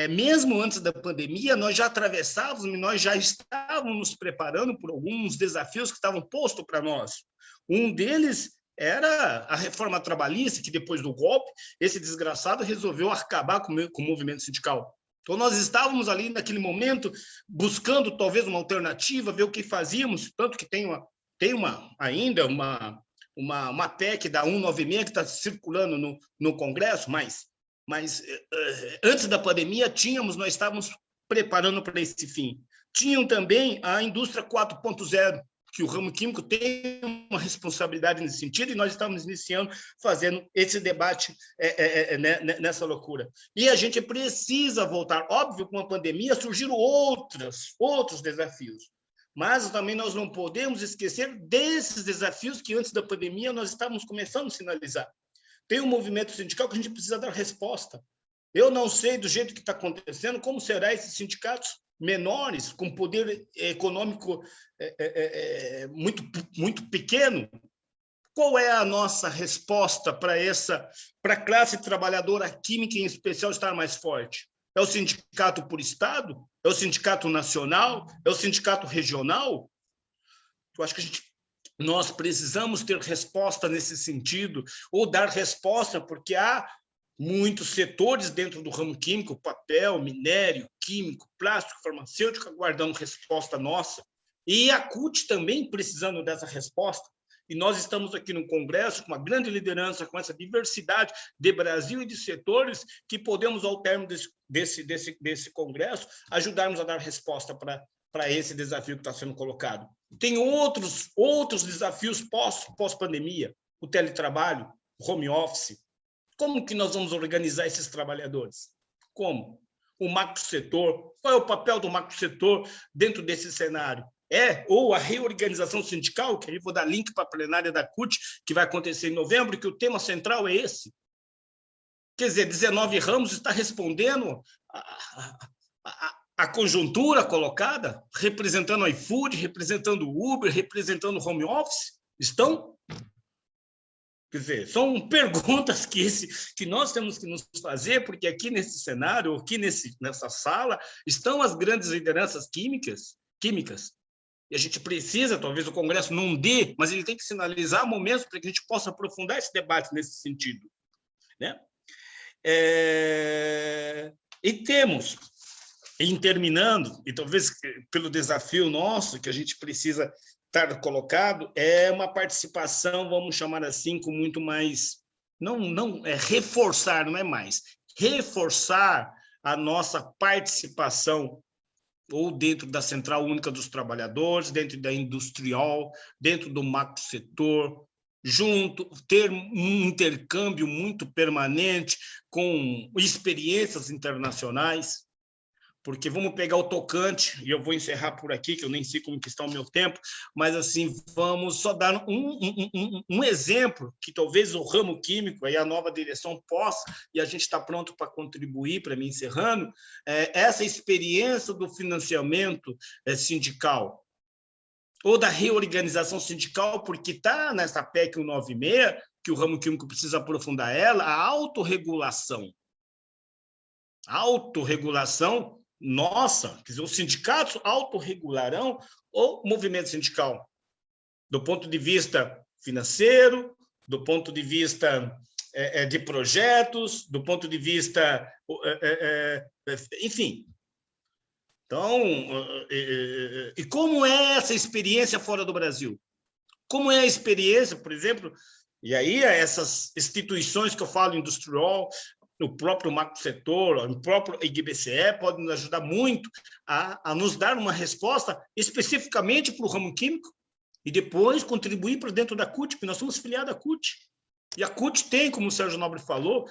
mesmo antes da pandemia, nós já atravessávamos e nós já estávamos nos preparando por alguns desafios que estavam postos para nós. Um deles era a reforma trabalhista, que depois do golpe, esse desgraçado resolveu acabar com o movimento sindical. Então, nós estávamos ali, naquele momento, buscando talvez uma alternativa, ver o que fazíamos, tanto que tem ainda uma PEC da 196 que está circulando no Congresso, mas antes da pandemia, nós estávamos preparando para esse fim. Tinham também a indústria 4.0, que o ramo químico tem uma responsabilidade nesse sentido, e nós estamos iniciando, fazendo esse debate nessa loucura. E a gente precisa voltar. Óbvio, com a pandemia surgiram outros desafios, mas também nós não podemos esquecer desses desafios que antes da pandemia nós estávamos começando a sinalizar. Tem um movimento sindical que a gente precisa dar resposta. Eu não sei, do jeito que está acontecendo, como será esses sindicatos menores, com poder econômico muito pequeno. Qual é a nossa resposta para a classe trabalhadora química, em especial, estar mais forte? É o sindicato por estado? É o sindicato nacional? É o sindicato regional? Eu acho que nós precisamos ter resposta nesse sentido, ou dar resposta, porque há muitos setores dentro do ramo químico, papel, minério, químico, plástico, farmacêutico, aguardando resposta nossa, e a CUT também precisando dessa resposta. E nós estamos aqui no Congresso com uma grande liderança, com essa diversidade de Brasil e de setores, que podemos, ao término desse Congresso, ajudarmos a dar resposta para esse desafio que está sendo colocado. Tem outros desafios pós-pandemia, o teletrabalho, o home office. Como que nós vamos organizar esses trabalhadores? Como? O macrosetor, qual é o papel do macrosetor dentro desse cenário? Ou a reorganização sindical, que aí vou dar link para a plenária da CUT, que vai acontecer em novembro, que o tema central é esse. Quer dizer, 19 ramos está respondendo a conjuntura colocada, representando o iFood, representando o Uber, representando o home office? Estão? Quer dizer, são perguntas que nós temos que nos fazer, porque aqui nesse cenário, aqui nessa sala, estão as grandes lideranças químicas, e a gente precisa, talvez o Congresso não dê, mas ele tem que sinalizar momentos para que a gente possa aprofundar esse debate nesse sentido, né? E temos, em terminando, e talvez pelo desafio nosso, que a gente precisa estar colocado, é uma participação, vamos chamar assim, com muito mais, não é reforçar, não é mais, reforçar a nossa participação ou dentro da Central Única dos Trabalhadores, dentro da industrial, dentro do macrosetor, ter um intercâmbio muito permanente com experiências internacionais, porque vamos pegar o tocante, e eu vou encerrar por aqui, que eu nem sei como que está o meu tempo, mas assim, vamos só dar um exemplo, que talvez o ramo químico, aí a nova direção possa, e a gente está pronto para contribuir, para me encerrando, essa experiência do financiamento sindical, ou da reorganização sindical, porque está nessa PEC 196, que o ramo químico precisa aprofundar ela, a autorregulação. A autorregulação nossa, quer dizer, os sindicatos autorregularão o movimento sindical, do ponto de vista financeiro, do ponto de vista de projetos, do ponto de vista, enfim. Então, e como é essa experiência fora do Brasil? Como é a experiência, por exemplo, e aí essas instituições que eu falo, industrial, o próprio macrosetor, o próprio IGBCE pode nos ajudar muito a nos dar uma resposta especificamente para o ramo químico e depois contribuir para dentro da CUT, porque nós somos filiados à CUT. E a CUT tem, como o Sérgio Nobre falou,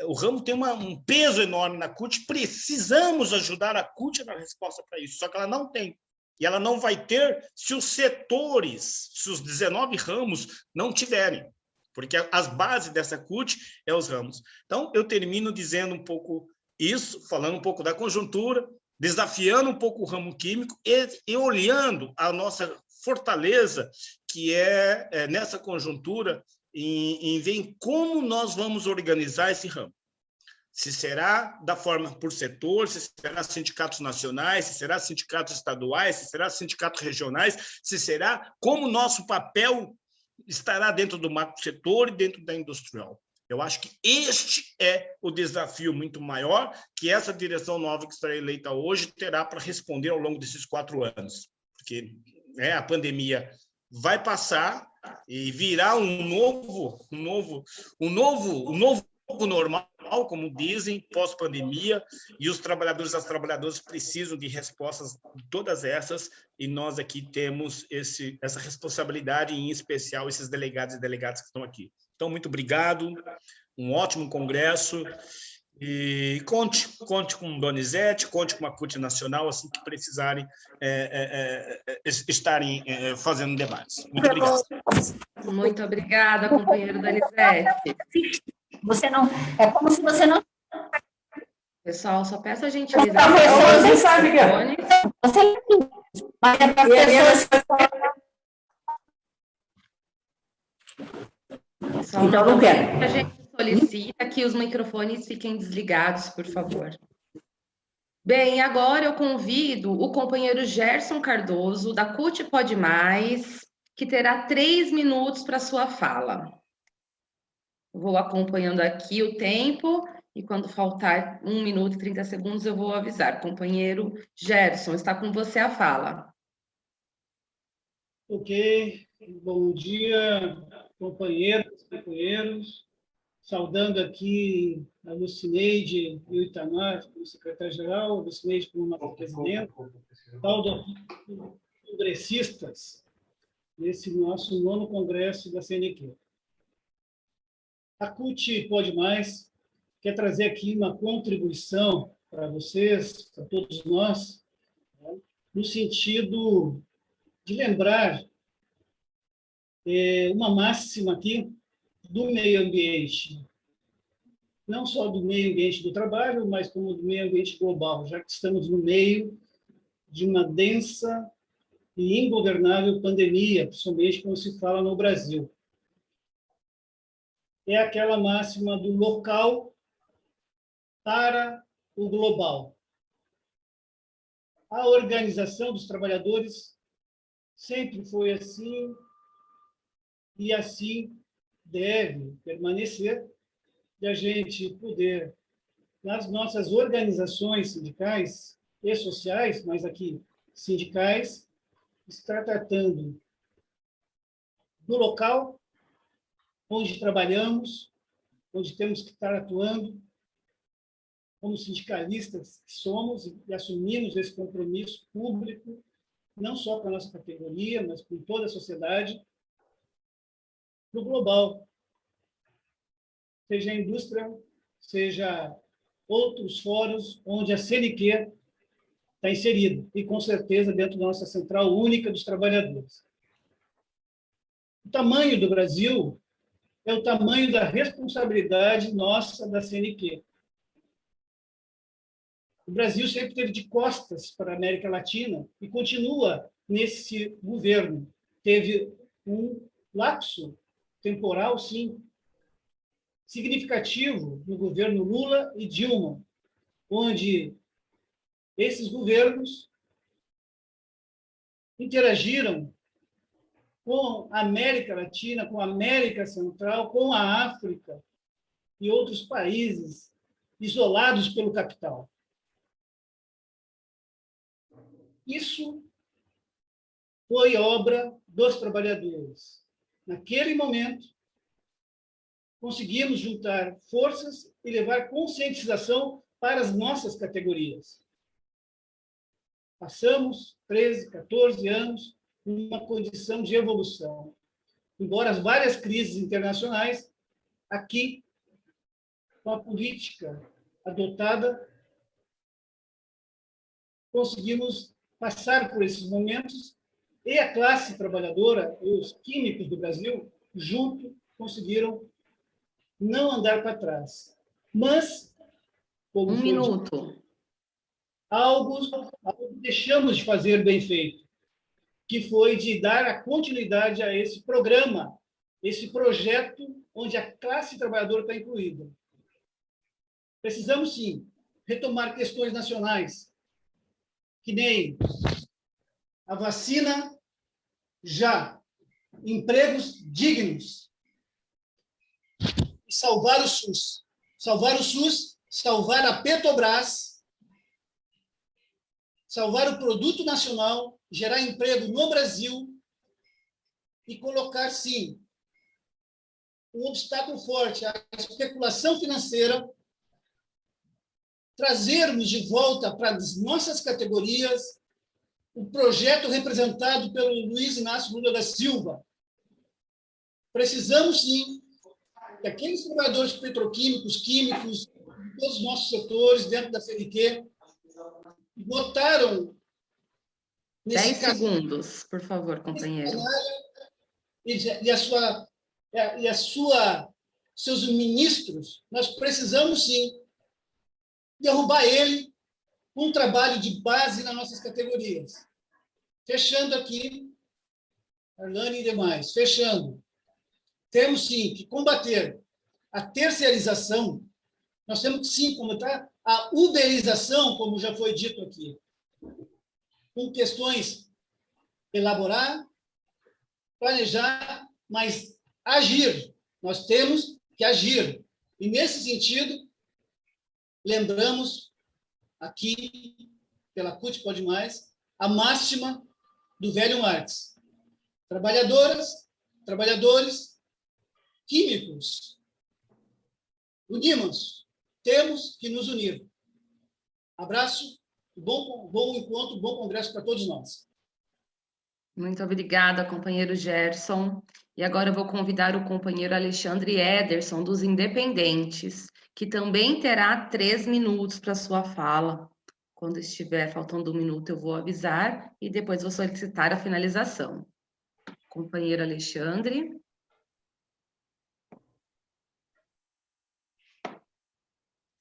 o ramo tem um peso enorme na CUT, precisamos ajudar a CUT a dar resposta para isso, só que ela não tem. E ela não vai ter se os setores, se os 19 ramos não tiverem. Porque as bases dessa CUT é os ramos. Então, eu termino dizendo um pouco isso, falando um pouco da conjuntura, desafiando um pouco o ramo químico e olhando a nossa fortaleza, que é nessa conjuntura, em ver como nós vamos organizar esse ramo. Se será da forma por setor, se será sindicatos nacionais, se será sindicatos estaduais, se será sindicatos regionais, se será como o nosso papel estará dentro do macro setor e dentro da industrial. Eu acho que este é o desafio muito maior que essa direção nova que estará eleita hoje terá para responder ao longo desses 4 anos. Porque a pandemia vai passar e virá um novo normal, como dizem, pós-pandemia, e os trabalhadores e as trabalhadoras precisam de respostas de todas essas, e nós aqui temos essa responsabilidade, em especial esses delegados e delegadas que estão aqui. Então, muito obrigado, um ótimo congresso, e conte com o Donizete, conte com a CUT Nacional, assim que precisarem estarem fazendo debates. Muito obrigado. Muito obrigada, companheiro Donizete. Você não... É como se você não... Pessoal, só peço a gentileza... Você sabe que é. Você... Mas é para as pessoas... Então, não quero. A gente solicita que os microfones fiquem desligados, por favor. Bem, agora eu convido o companheiro Gerson Cardoso, da CUT Pode Mais, que terá 3 minutos para sua fala. Vou acompanhando aqui o tempo e quando faltar 1 minuto e 30 segundos eu vou avisar. Companheiro Gerson, está com você a fala. Ok, bom dia, companheiros. Saudando aqui a Lucineide e o Itamar, como secretário-geral, a Lucineide como nossa presidente, saudo congressistas nesse nosso 9º congresso da CNQ. A CUT Pode Mais quer trazer aqui uma contribuição para vocês, para todos nós, no sentido de lembrar uma máxima aqui do meio ambiente, não só do meio ambiente do trabalho, mas como do meio ambiente global, já que estamos no meio de uma densa e ingovernável pandemia, principalmente quando se fala no Brasil. É aquela máxima do local para o global. A organização dos trabalhadores sempre foi assim e assim deve permanecer, de a gente poder, nas nossas organizações sindicais e sociais, mas aqui sindicais, estar tratando do local onde trabalhamos, onde temos que estar atuando, como sindicalistas que somos e assumimos esse compromisso público, não só com a nossa categoria, mas com toda a sociedade, no global, seja a indústria, seja outros fóruns onde a CNQ está inserida, e com certeza dentro da nossa Central Única dos Trabalhadores. O tamanho do Brasil é o tamanho da responsabilidade nossa da CNQ. O Brasil sempre teve de costas para a América Latina e continua nesse governo. Teve um lapso temporal, sim, significativo no governo Lula e Dilma, onde esses governos interagiram com a América Latina, com a América Central, com a África e outros países isolados pelo capital. Isso foi obra dos trabalhadores. Naquele momento, conseguimos juntar forças e levar conscientização para as nossas categorias. Passamos 13, 14 anos numa condição de evolução. Embora as várias crises internacionais, aqui, com a política adotada, conseguimos passar por esses momentos e a classe trabalhadora, os químicos do Brasil, junto, conseguiram não andar para trás. Mas, como Um minuto. algo deixamos de fazer bem feito, que foi de dar a continuidade a esse programa, esse projeto onde a classe trabalhadora está incluída. Precisamos, sim, retomar questões nacionais, que nem a vacina já, empregos dignos, e salvar o SUS. Salvar o SUS, salvar a Petrobras, salvar o produto nacional, gerar emprego no Brasil e colocar, sim, um obstáculo forte à especulação financeira, trazermos de volta para as nossas categorias o projeto representado pelo Luiz Inácio Lula da Silva. Precisamos, sim, que aqueles trabalhadores petroquímicos, químicos, de todos os nossos setores, dentro da CLT, votaram nesse 10 segundos, por favor, companheiro. Seus ministros, nós precisamos, sim, derrubar ele com um trabalho de base nas nossas categorias. Fechando aqui, Arlane e demais, fechando. Temos, sim, que combater a terceirização, nós temos que, sim, combater a uberização, como já foi dito aqui, com questões elaborar, planejar, mas agir. Nós temos que agir. E, nesse sentido, lembramos aqui, pela CUT Pode Mais, a máxima do velho Marx. Trabalhadoras, trabalhadores, químicos, unimos, temos que nos unir. Abraço, bom encontro, bom congresso para todos nós. Muito obrigada, companheiro Gerson. E agora eu vou convidar o companheiro Alexandre Ederson, dos Independentes, que também terá 3 minutos para sua fala. Quando estiver faltando 1 minuto, eu vou avisar e depois vou solicitar a finalização. Companheiro Alexandre.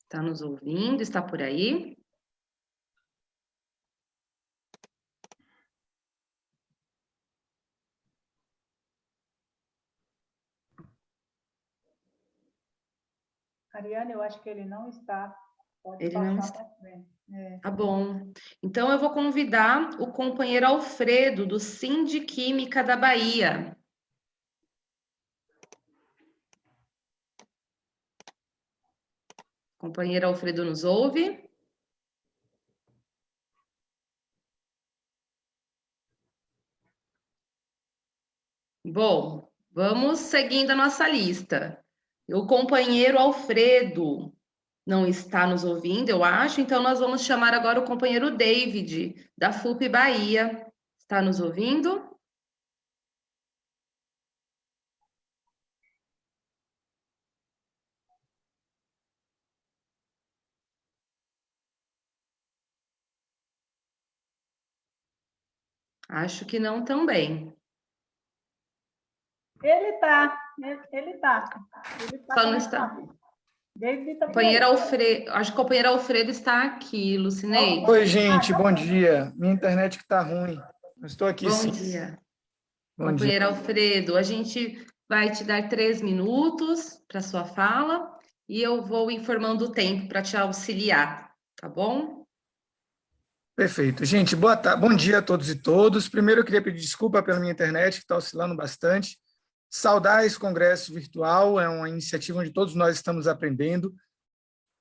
Está nos ouvindo? Está por aí? Ariane, eu acho que ele não está. Pode Ele não passar está. para frente. É. Tá bom. Então, eu vou convidar o companheiro Alfredo, do Sindiquímica da Bahia. Companheiro Alfredo, nos ouve? Bom, vamos seguindo a nossa lista. O companheiro Alfredo não está nos ouvindo, eu acho, então nós vamos chamar agora o companheiro David, da FUP Bahia. Está nos ouvindo? Acho que não também. Ele está. Só não está. Companheiro Alfredo, acho que o companheiro Alfredo está aqui, Lucinei. Oi, gente, bom dia. Minha internet que está ruim. Eu estou aqui, sim. Bom dia. Bom Companheiro dia. Alfredo, a gente vai te dar 3 minutos para sua fala e eu vou informando o tempo para te auxiliar, tá bom? Perfeito. Gente, bom dia a todos e todas. Primeiro, eu queria pedir desculpa pela minha internet, que está oscilando bastante. Saudar esse congresso virtual, é uma iniciativa onde todos nós estamos aprendendo.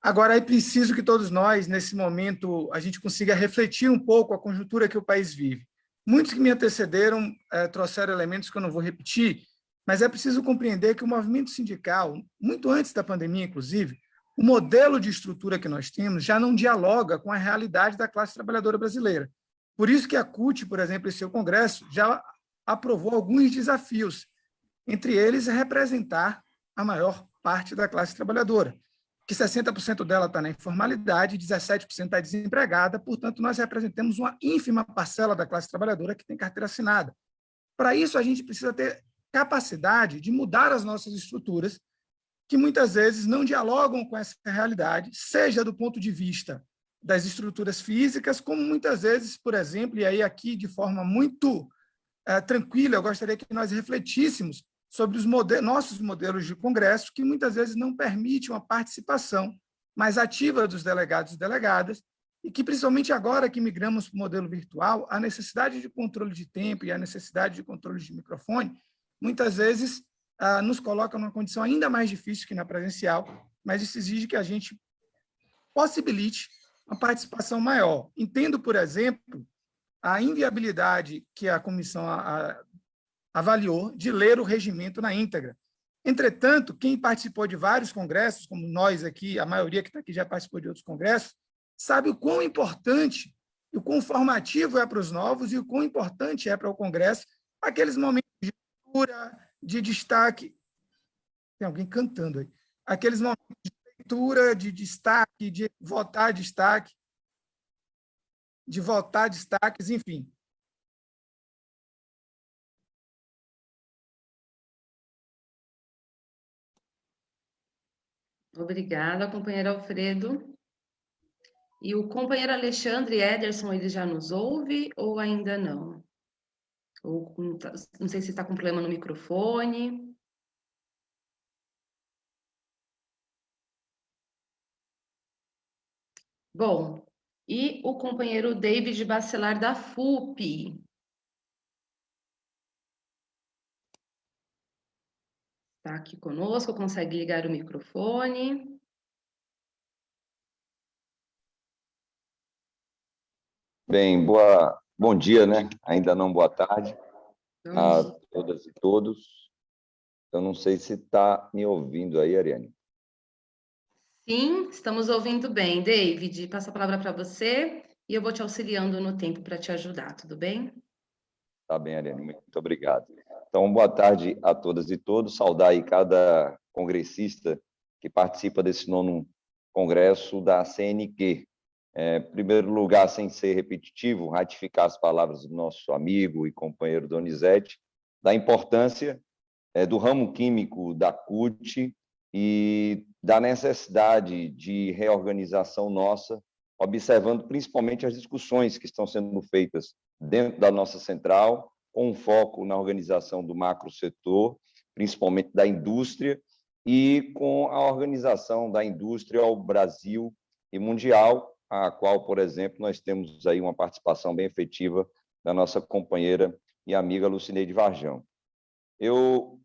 Agora, é preciso que todos nós, nesse momento, a gente consiga refletir um pouco a conjuntura que o país vive. Muitos que me antecederam trouxeram elementos que eu não vou repetir, mas é preciso compreender que o movimento sindical, muito antes da pandemia, inclusive, o modelo de estrutura que nós temos já não dialoga com a realidade da classe trabalhadora brasileira. Por isso que a CUT, por exemplo, em seu congresso, já aprovou alguns desafios. Entre eles, é representar a maior parte da classe trabalhadora, que 60% dela está na informalidade, 17% está desempregada, portanto, nós representamos uma ínfima parcela da classe trabalhadora que tem carteira assinada. Para isso, a gente precisa ter capacidade de mudar as nossas estruturas, que muitas vezes não dialogam com essa realidade, seja do ponto de vista das estruturas físicas, como muitas vezes, por exemplo, e aí aqui de forma muito tranquila, eu gostaria que nós refletíssemos sobre os nossos modelos de congresso, que muitas vezes não permitem uma participação mais ativa dos delegados e delegadas, e que, principalmente agora que migramos para o modelo virtual, a necessidade de controle de tempo e a necessidade de controle de microfone, muitas vezes, nos coloca numa condição ainda mais difícil que na presencial, mas isso exige que a gente possibilite uma participação maior. Entendo, por exemplo, a inviabilidade que a comissão avaliou de ler o regimento na íntegra. Entretanto, quem participou de vários congressos, como nós aqui, a maioria que está aqui já participou de outros congressos, sabe o quão importante e o quão formativo é para os novos e o quão importante é para o Congresso aqueles momentos de leitura, de destaque. Tem alguém cantando aí. Aqueles momentos de leitura, de destaque, de votar destaques, enfim. Obrigada, companheiro Alfredo. E o companheiro Alexandre Ederson, ele já nos ouve ou ainda não? Ou, não sei se está com problema no microfone. Bom, e o companheiro David Bacelar, da FUP. Está aqui conosco, consegue ligar o microfone. Bem, bom dia, né? Ainda não boa tarde a todas e todos. Eu não sei se está me ouvindo aí, Ariane. Sim, estamos ouvindo bem. David, passo a palavra para você e eu vou te auxiliando no tempo para te ajudar, tudo bem? Tá bem, Ariane, muito obrigado. Então, boa tarde a todas e todos. Saudar aí cada congressista que participa desse 9º congresso da CNQ. Em primeiro lugar, sem ser repetitivo, ratificar as palavras do nosso amigo e companheiro Donizete, da importância do ramo químico da CUT e da necessidade de reorganização nossa, observando principalmente as discussões que estão sendo feitas dentro da nossa central, com foco na organização do macrosetor, principalmente da indústria, e com a organização da indústria ao Brasil e mundial, a qual, por exemplo, nós temos aí uma participação bem efetiva da nossa companheira e amiga Lucineide Varjão. Eu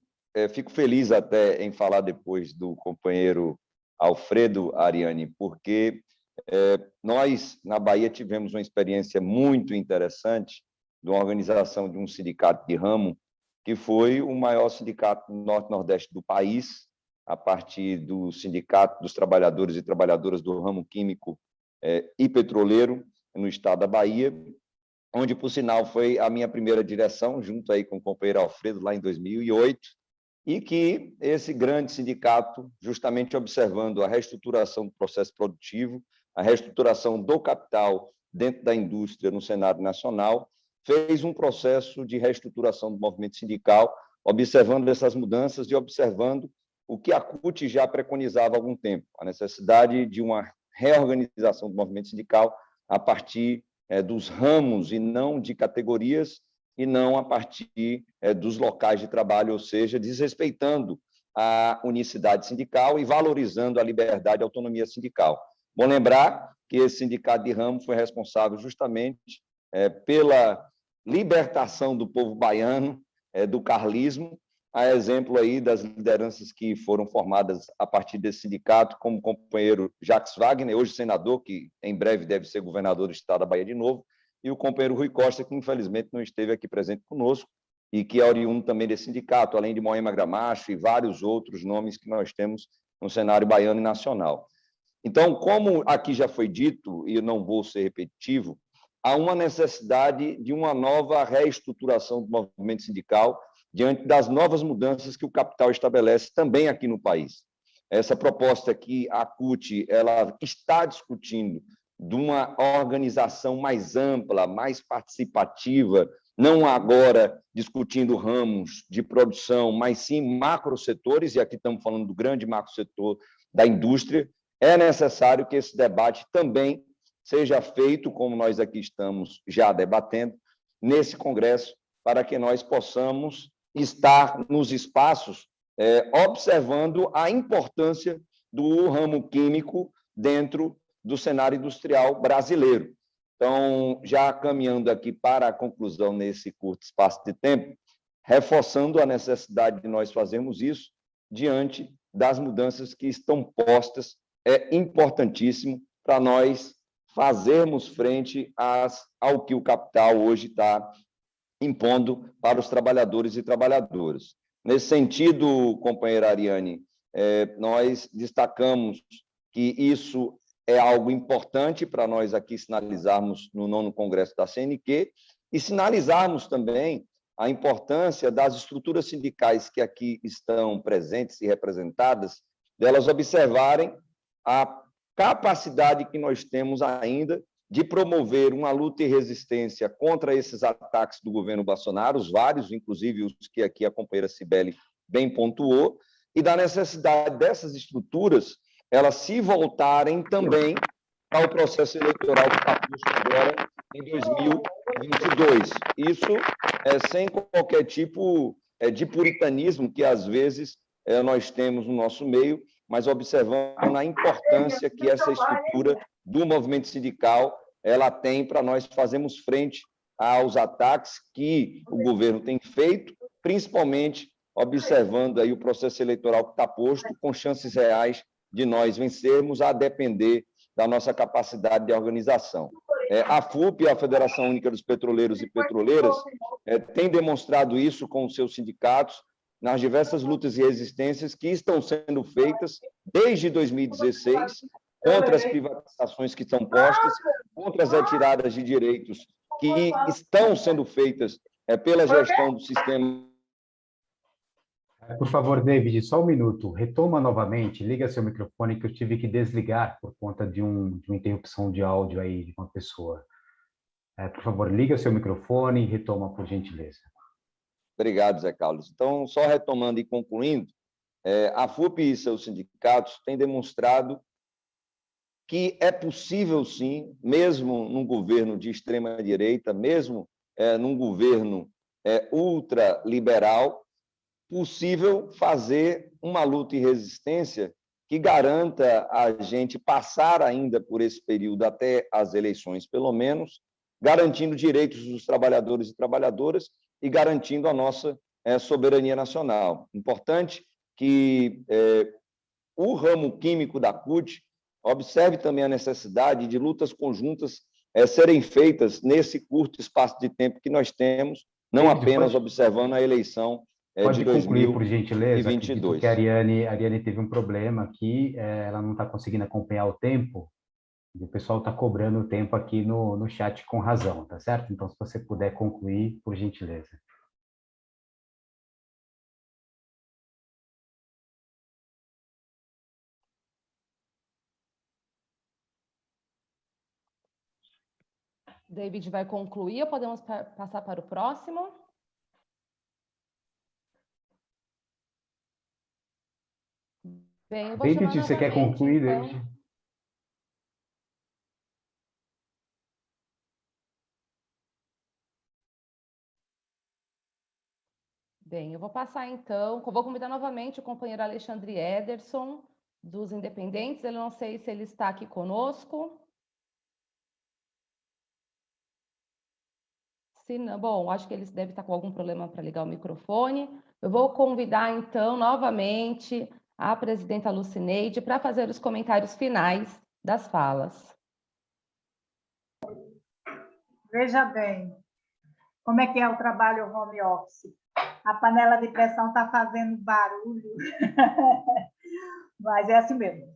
fico feliz até em falar depois do companheiro Alfredo, Ariane, porque nós, na Bahia, tivemos uma experiência muito interessante de uma organização de um sindicato de ramo, que foi o maior sindicato do Norte-Nordeste do país, a partir do Sindicato dos Trabalhadores e Trabalhadoras do Ramo Químico e Petroleiro, no estado da Bahia, onde, por sinal, foi a minha primeira direção, junto aí com o companheiro Alfredo, lá em 2008, e que esse grande sindicato, justamente observando a reestruturação do processo produtivo, a reestruturação do capital dentro da indústria no cenário nacional, fez um processo de reestruturação do movimento sindical, observando essas mudanças e observando o que a CUT já preconizava há algum tempo, a necessidade de uma reorganização do movimento sindical a partir dos ramos e não de categorias, e não a partir dos locais de trabalho, ou seja, desrespeitando a unicidade sindical e valorizando a liberdade e a autonomia sindical. Bom lembrar que esse sindicato de ramo foi responsável justamente pela libertação do povo baiano do carlismo, a exemplo aí das lideranças que foram formadas a partir desse sindicato, como o companheiro Jacques Wagner, hoje senador, que em breve deve ser governador do estado da Bahia de novo, e o companheiro Rui Costa, que infelizmente não esteve aqui presente conosco, e que é oriundo também desse sindicato, além de Moema Gramacho e vários outros nomes que nós temos no cenário baiano e nacional. Então, como aqui já foi dito, e eu não vou ser repetitivo, há uma necessidade de uma nova reestruturação do movimento sindical diante das novas mudanças que o capital estabelece também aqui no país. Essa proposta que a CUT ela está discutindo de uma organização mais ampla, mais participativa, não agora discutindo ramos de produção, mas sim macrosetores, e aqui estamos falando do grande macrosetor da indústria, é necessário que esse debate também seja feito, como nós aqui estamos já debatendo, nesse congresso, para que nós possamos estar nos espaços observando a importância do ramo químico dentro do cenário industrial brasileiro. Então, já caminhando aqui para a conclusão nesse curto espaço de tempo, reforçando a necessidade de nós fazermos isso diante das mudanças que estão postas, é importantíssimo para nós fazermos frente ao que o capital hoje está impondo para os trabalhadores e trabalhadoras. Nesse sentido, companheira Ariane, nós destacamos que isso é algo importante para nós aqui sinalizarmos no 9º Congresso da CNQ e sinalizarmos também a importância das estruturas sindicais que aqui estão presentes e representadas, delas observarem a capacidade que nós temos ainda de promover uma luta e resistência contra esses ataques do governo Bolsonaro, os vários, inclusive os que aqui a companheira Cibele bem pontuou, e da necessidade dessas estruturas elas se voltarem também ao processo eleitoral que está posto agora em 2022. Isso sem qualquer tipo de puritanismo que, às vezes, nós temos no nosso meio, mas observando a importância que essa estrutura do movimento sindical ela tem para nós fazermos frente aos ataques que o governo tem feito, principalmente observando aí o processo eleitoral que está posto, com chances reais de nós vencermos, a depender da nossa capacidade de organização. A FUP, a Federação Única dos Petroleiros e Petroleiras, tem demonstrado isso com os seus sindicatos nas diversas lutas e resistências que estão sendo feitas desde 2016 contra as privatizações que estão postas, contra as retiradas de direitos que estão sendo feitas pela gestão do sistema. Por favor, David, só um minuto. Retoma novamente, liga seu microfone, que eu tive que desligar por conta de uma interrupção de áudio aí de uma pessoa. Por favor, liga seu microfone e retoma, por gentileza. Obrigado, Zé Carlos. Então, só retomando e concluindo, a FUP e seus sindicatos têm demonstrado que é possível, sim, mesmo num governo de extrema-direita, mesmo num governo ultraliberal, possível fazer uma luta e resistência que garanta a gente passar ainda por esse período até as eleições, pelo menos, garantindo direitos dos trabalhadores e trabalhadoras e garantindo a nossa soberania nacional. Importante que o ramo químico da CUT observe também a necessidade de lutas conjuntas serem feitas nesse curto espaço de tempo que nós temos, não apenas observando a eleição Pode de concluir, por gentileza, 2022. Que a Ariane teve um problema aqui, ela não está conseguindo acompanhar o tempo, e o pessoal está cobrando o tempo aqui no chat com razão, tá certo? Então, se você puder concluir, por gentileza. David vai concluir ou podemos passar para o próximo? Bem, eu vou David, você quer concluir, então. David? Bem, eu vou passar então, vou convidar novamente o companheiro Alexandre Ederson, dos Independentes. Eu não sei se ele está aqui conosco. Se não, bom, acho que ele deve estar com algum problema para ligar o microfone. Eu vou convidar então novamente a presidenta Lucineide para fazer os comentários finais das falas. Veja bem, como é que é o trabalho home office. A panela de pressão está fazendo barulho, mas é assim mesmo.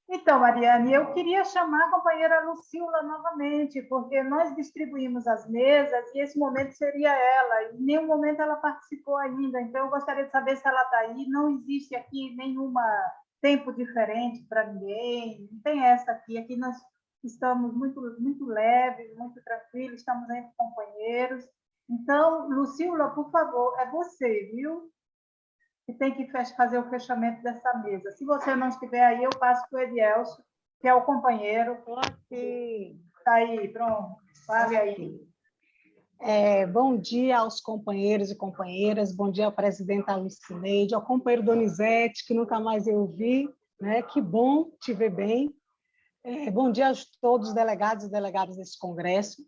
Então, Mariane, eu queria chamar a companheira Lucila novamente, porque nós distribuímos as mesas e esse momento seria ela, e em nenhum momento ela participou ainda, então eu gostaria de saber se ela está aí. Não existe aqui nenhum tempo diferente para ninguém, não tem essa aqui. Aqui nós estamos muito leves, muito tranquilos, estamos entre companheiros. Então, Lucila, por favor, é você, viu? Que tem que fazer o fechamento dessa mesa. Se você não estiver aí, eu passo para o Edielso, que é o companheiro. Está aí, pronto. Fale aí. Bom dia aos companheiros e companheiras, bom dia à presidenta Lucineide, ao companheiro Donizete, que nunca mais eu vi, né? Que bom te ver bem. Bom dia a todos os delegados e delegadas desse congresso.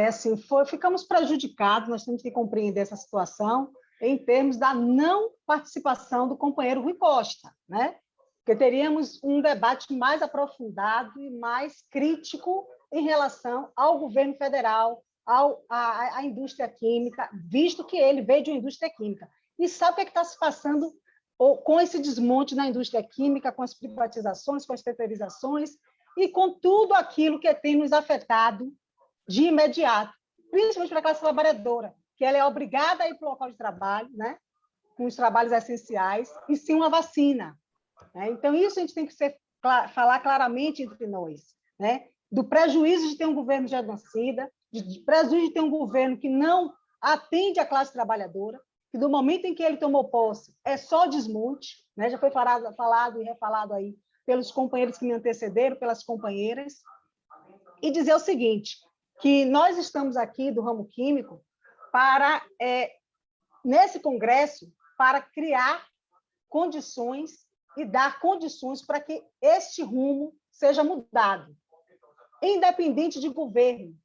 Assim, ficamos prejudicados, nós temos que compreender essa situação em termos da não participação do companheiro Rui Costa, né? Porque teríamos um debate mais aprofundado e mais crítico em relação ao governo federal, à indústria química, visto que ele veio de uma indústria química. E sabe o que está se passando com esse desmonte na indústria química, com as privatizações, com as terceirizações e com tudo aquilo que tem nos afetado de imediato, principalmente para a classe trabalhadora, que ela é obrigada a ir para o local de trabalho, né, com os trabalhos essenciais, e sim uma vacina. Né? Então, isso a gente tem que falar claramente entre nós, né, do prejuízo de ter um governo genocida, de prejuízo de ter um governo que não atende a classe trabalhadora, que do momento em que ele tomou posse é só desmonte, né? Já foi falado e refalado aí pelos companheiros que me antecederam, pelas companheiras, e dizer o seguinte, que nós estamos aqui do ramo químico para, nesse congresso, para criar condições e dar condições para que este rumo seja mudado. Independente de governo,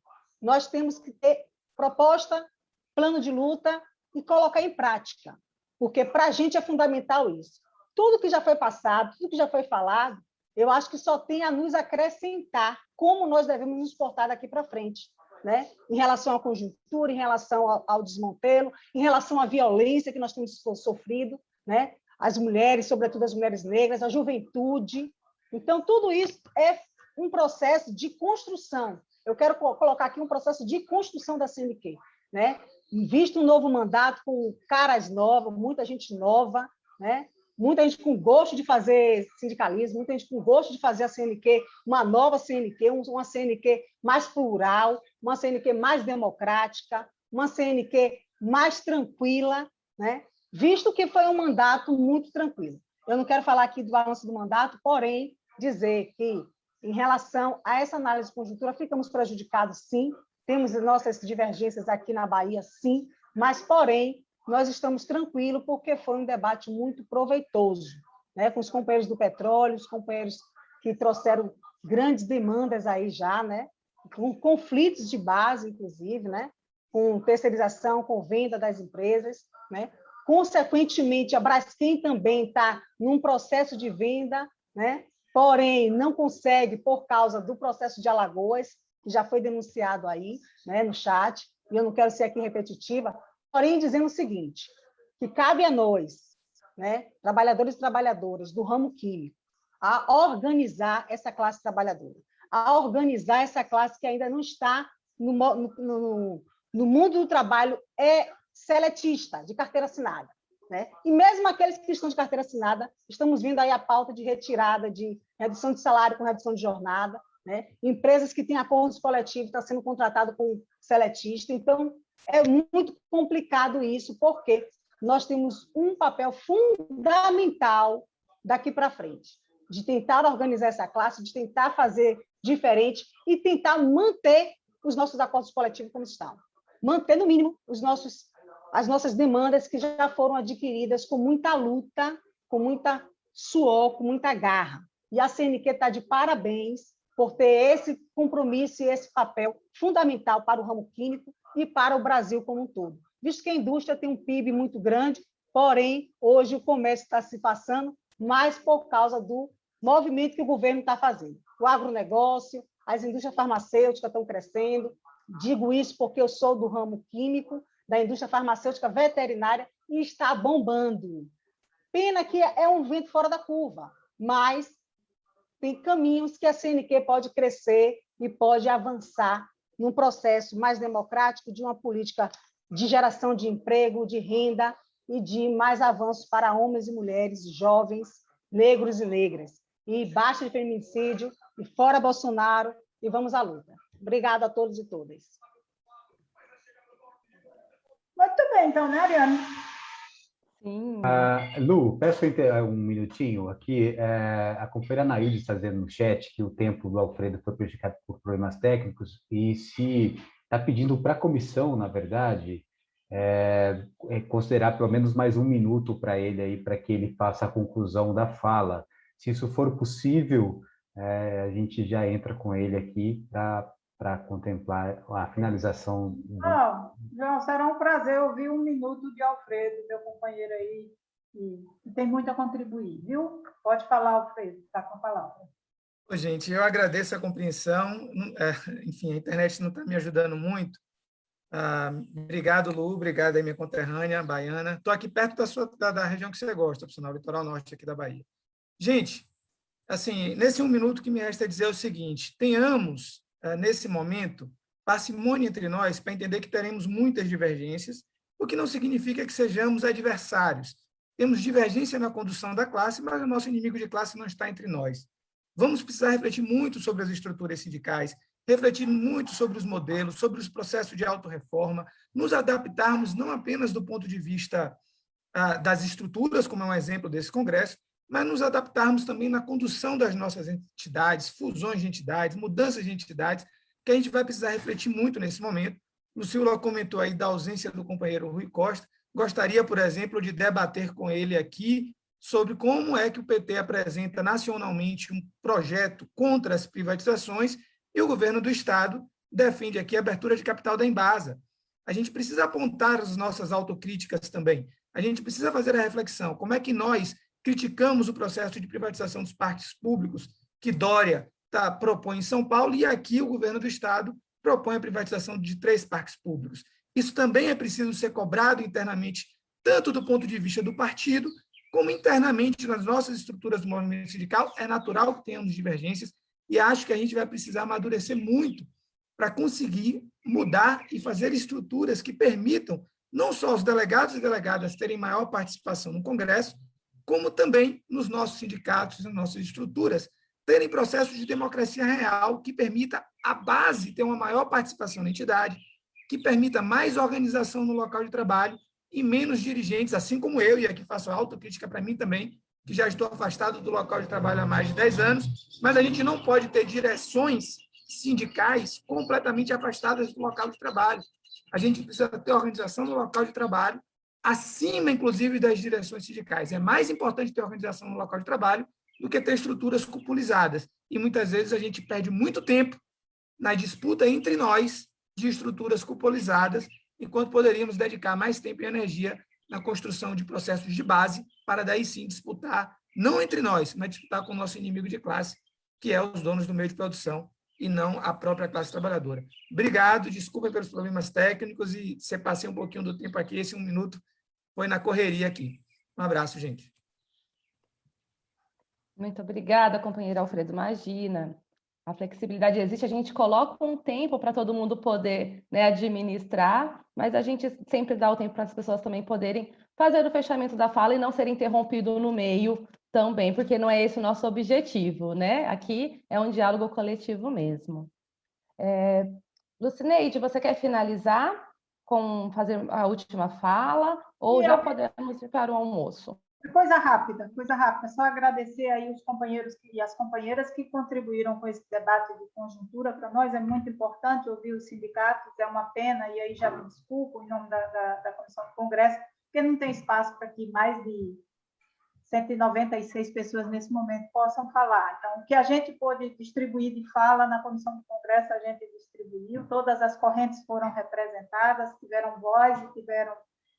nós temos que ter proposta, plano de luta e colocar em prática, porque para a gente é fundamental isso. Tudo que já foi passado, tudo que já foi falado, eu acho que só tem a nos acrescentar como nós devemos nos portar daqui para frente, né? Em relação à conjuntura, em relação ao desmantelo, em relação à violência que nós temos sofrido, né? As mulheres, sobretudo as mulheres negras, a juventude. Então, tudo isso é um processo de construção. Eu quero colocar aqui um processo de construção da CNQ, né? Visto um novo mandato com caras novas, muita gente nova, né? Muita gente com gosto de fazer sindicalismo, muita gente com gosto de fazer a CNQ, uma nova CNQ, uma CNQ mais plural, uma CNQ mais democrática, uma CNQ mais tranquila, né? Visto que foi um mandato muito tranquilo. Eu não quero falar aqui do balanço do mandato, porém, dizer que, em relação a essa análise de conjuntura, ficamos prejudicados, sim, temos nossas divergências aqui na Bahia, sim, mas, porém, nós estamos tranquilos porque foi um debate muito proveitoso, né? Com os companheiros do petróleo, os companheiros que trouxeram grandes demandas aí já, né? Com conflitos de base, inclusive, né? Com terceirização, com venda das empresas, né? Consequentemente, a Braskem também está num processo de venda, né? Porém, não consegue por causa do processo de Alagoas, que já foi denunciado aí, né, no chat, e eu não quero ser aqui repetitiva, porém dizendo o seguinte, que cabe a nós, né, trabalhadores e trabalhadoras do ramo químico, a organizar essa classe trabalhadora, a organizar essa classe que ainda não está no mundo do trabalho seletista, de carteira assinada. Né? E mesmo aqueles que estão de carteira assinada, estamos vendo aí a pauta de retirada, de redução de salário com redução de jornada, né? Empresas que têm acordos coletivos estão sendo contratadas com seletista. Então, é muito complicado isso, porque nós temos um papel fundamental daqui para frente, de tentar organizar essa classe, de tentar fazer diferente e tentar manter os nossos acordos coletivos como estão. Manter, no mínimo, as nossas demandas que já foram adquiridas com muita luta, com muita suor, com muita garra. E a CNQ está de parabéns por ter esse compromisso e esse papel fundamental para o ramo químico e para o Brasil como um todo. Visto que a indústria tem um PIB muito grande, porém, hoje o comércio está se passando mais por causa do movimento que o governo está fazendo. O agronegócio, as indústrias farmacêuticas estão crescendo. Digo isso porque eu sou do ramo químico, da indústria farmacêutica veterinária, e está bombando. Pena que é um vento fora da curva, mas tem caminhos que a CNQ pode crescer e pode avançar num processo mais democrático de uma política de geração de emprego, de renda e de mais avanços para homens e mulheres, jovens, negros e negras. E baixa de feminicídio, e fora Bolsonaro, e vamos à luta. Obrigada a todos e todas. Muito bem, então, né, Ariane? Sim. Lu, peço um minutinho aqui. A companheira Anaíde está dizendo no chat que o tempo do Alfredo foi prejudicado por problemas técnicos e se está pedindo para a comissão, na verdade, considerar pelo menos mais um minuto para ele aí, para que ele faça a conclusão da fala. Se isso for possível, a gente já entra com ele aqui para contemplar a finalização. João, será um prazer ouvir 1 minuto de Alfredo, meu companheiro aí, que tem muito a contribuir, viu? Pode falar, Alfredo, está com a palavra. Gente, eu agradeço a compreensão. Enfim, a internet não está me ajudando muito. Obrigado, Lu, obrigado aí, minha conterrânea baiana. Estou aqui perto da região que você gosta, profissional, litoral norte aqui da Bahia. Gente, assim, nesse 1 minuto que me resta dizer o seguinte: tenhamos, nesse momento, parcimônia entre nós para entender que teremos muitas divergências, o que não significa que sejamos adversários. Temos divergência na condução da classe, mas o nosso inimigo de classe não está entre nós. Vamos precisar refletir muito sobre as estruturas sindicais, refletir muito sobre os modelos, sobre os processos de autorreforma, nos adaptarmos não apenas do ponto de vista das estruturas, como é um exemplo desse congresso, mas nos adaptarmos também na condução das nossas entidades, fusões de entidades, mudanças de entidades, que a gente vai precisar refletir muito nesse momento. Lucila comentou aí da ausência do companheiro Rui Costa. Gostaria, por exemplo, de debater com ele aqui sobre como é que o PT apresenta nacionalmente um projeto contra as privatizações e o governo do Estado defende aqui a abertura de capital da Embasa. A gente precisa apontar as nossas autocríticas também. A gente precisa fazer a reflexão. Como é que nós criticamos o processo de privatização dos parques públicos que Dória propõe em São Paulo e aqui o governo do Estado propõe a privatização de 3 parques públicos. Isso também é preciso ser cobrado internamente, tanto do ponto de vista do partido, como internamente nas nossas estruturas do movimento sindical. É natural que tenhamos divergências e acho que a gente vai precisar amadurecer muito para conseguir mudar e fazer estruturas que permitam não só os delegados e delegadas terem maior participação no Congresso, como também nos nossos sindicatos, nas nossas estruturas, terem processos de democracia real que permita a base ter uma maior participação na entidade, que permita mais organização no local de trabalho e menos dirigentes, assim como eu, e aqui faço autocrítica para mim também, que já estou afastado do local de trabalho há mais de 10 anos, mas a gente não pode ter direções sindicais completamente afastadas do local de trabalho. A gente precisa ter organização no local de trabalho, acima, inclusive, das direções sindicais. É mais importante ter organização no local de trabalho do que ter estruturas cupulizadas. E, muitas vezes, a gente perde muito tempo na disputa entre nós de estruturas cupulizadas, enquanto poderíamos dedicar mais tempo e energia na construção de processos de base, para daí sim disputar, não entre nós, mas disputar com o nosso inimigo de classe, que é os donos do meio de produção, e não a própria classe trabalhadora. Obrigado, desculpa pelos problemas técnicos e se passei um pouquinho do tempo aqui, esse 1 minuto foi na correria aqui. Um abraço, gente. Muito obrigada, companheiro Alfredo. Imagina, a flexibilidade existe, a gente coloca um tempo para todo mundo poder, né, administrar, mas a gente sempre dá o tempo para as pessoas também poderem fazer o fechamento da fala e não ser interrompido no meio também, porque não é esse o nosso objetivo, né? Aqui é um diálogo coletivo mesmo. Lucineide, você quer finalizar com fazer a última fala ou já podemos ir para o almoço? Coisa rápida, só agradecer aí os companheiros e as companheiras que contribuíram com esse debate de conjuntura. Para nós é muito importante ouvir os sindicatos, é uma pena, e aí já me desculpo em nome da Comissão do Congresso, porque não tem espaço para que mais de 196 pessoas nesse momento possam falar. Então, o que a gente pôde distribuir de fala na Comissão do Congresso, a gente distribuiu, todas as correntes foram representadas, tiveram voz e tiveram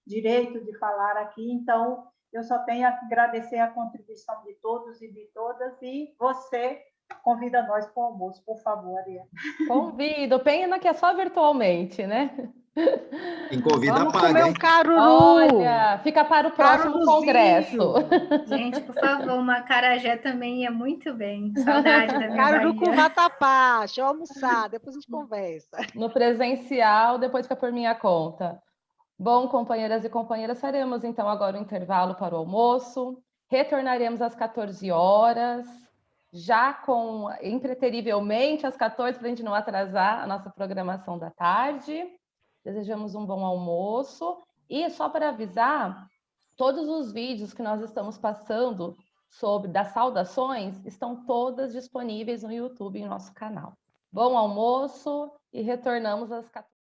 direito de falar aqui, então eu só tenho a agradecer a contribuição de todos e de todas, e você convida nós para o almoço, por favor, Ariane. Convido, pena que é só virtualmente, né? Quem convida Vamos paga, comer hein? um caruru. Olha, fica para o próximo congresso. Gente, por favor, uma acarajé também ia muito bem. Saudade da minha Caruru com Bahia. vatapá, deixa eu almoçar, depois a gente conversa. No presencial, depois fica por minha conta. Bom, companheiras e companheiras, faremos então agora o intervalo para o almoço. Retornaremos às 14 horas, já com, impreterivelmente, às 14, para a gente não atrasar a nossa programação da tarde. Desejamos um bom almoço. E só para avisar, todos os vídeos que nós estamos passando sobre das saudações estão todas disponíveis no YouTube, em nosso canal. Bom almoço e retornamos às 14.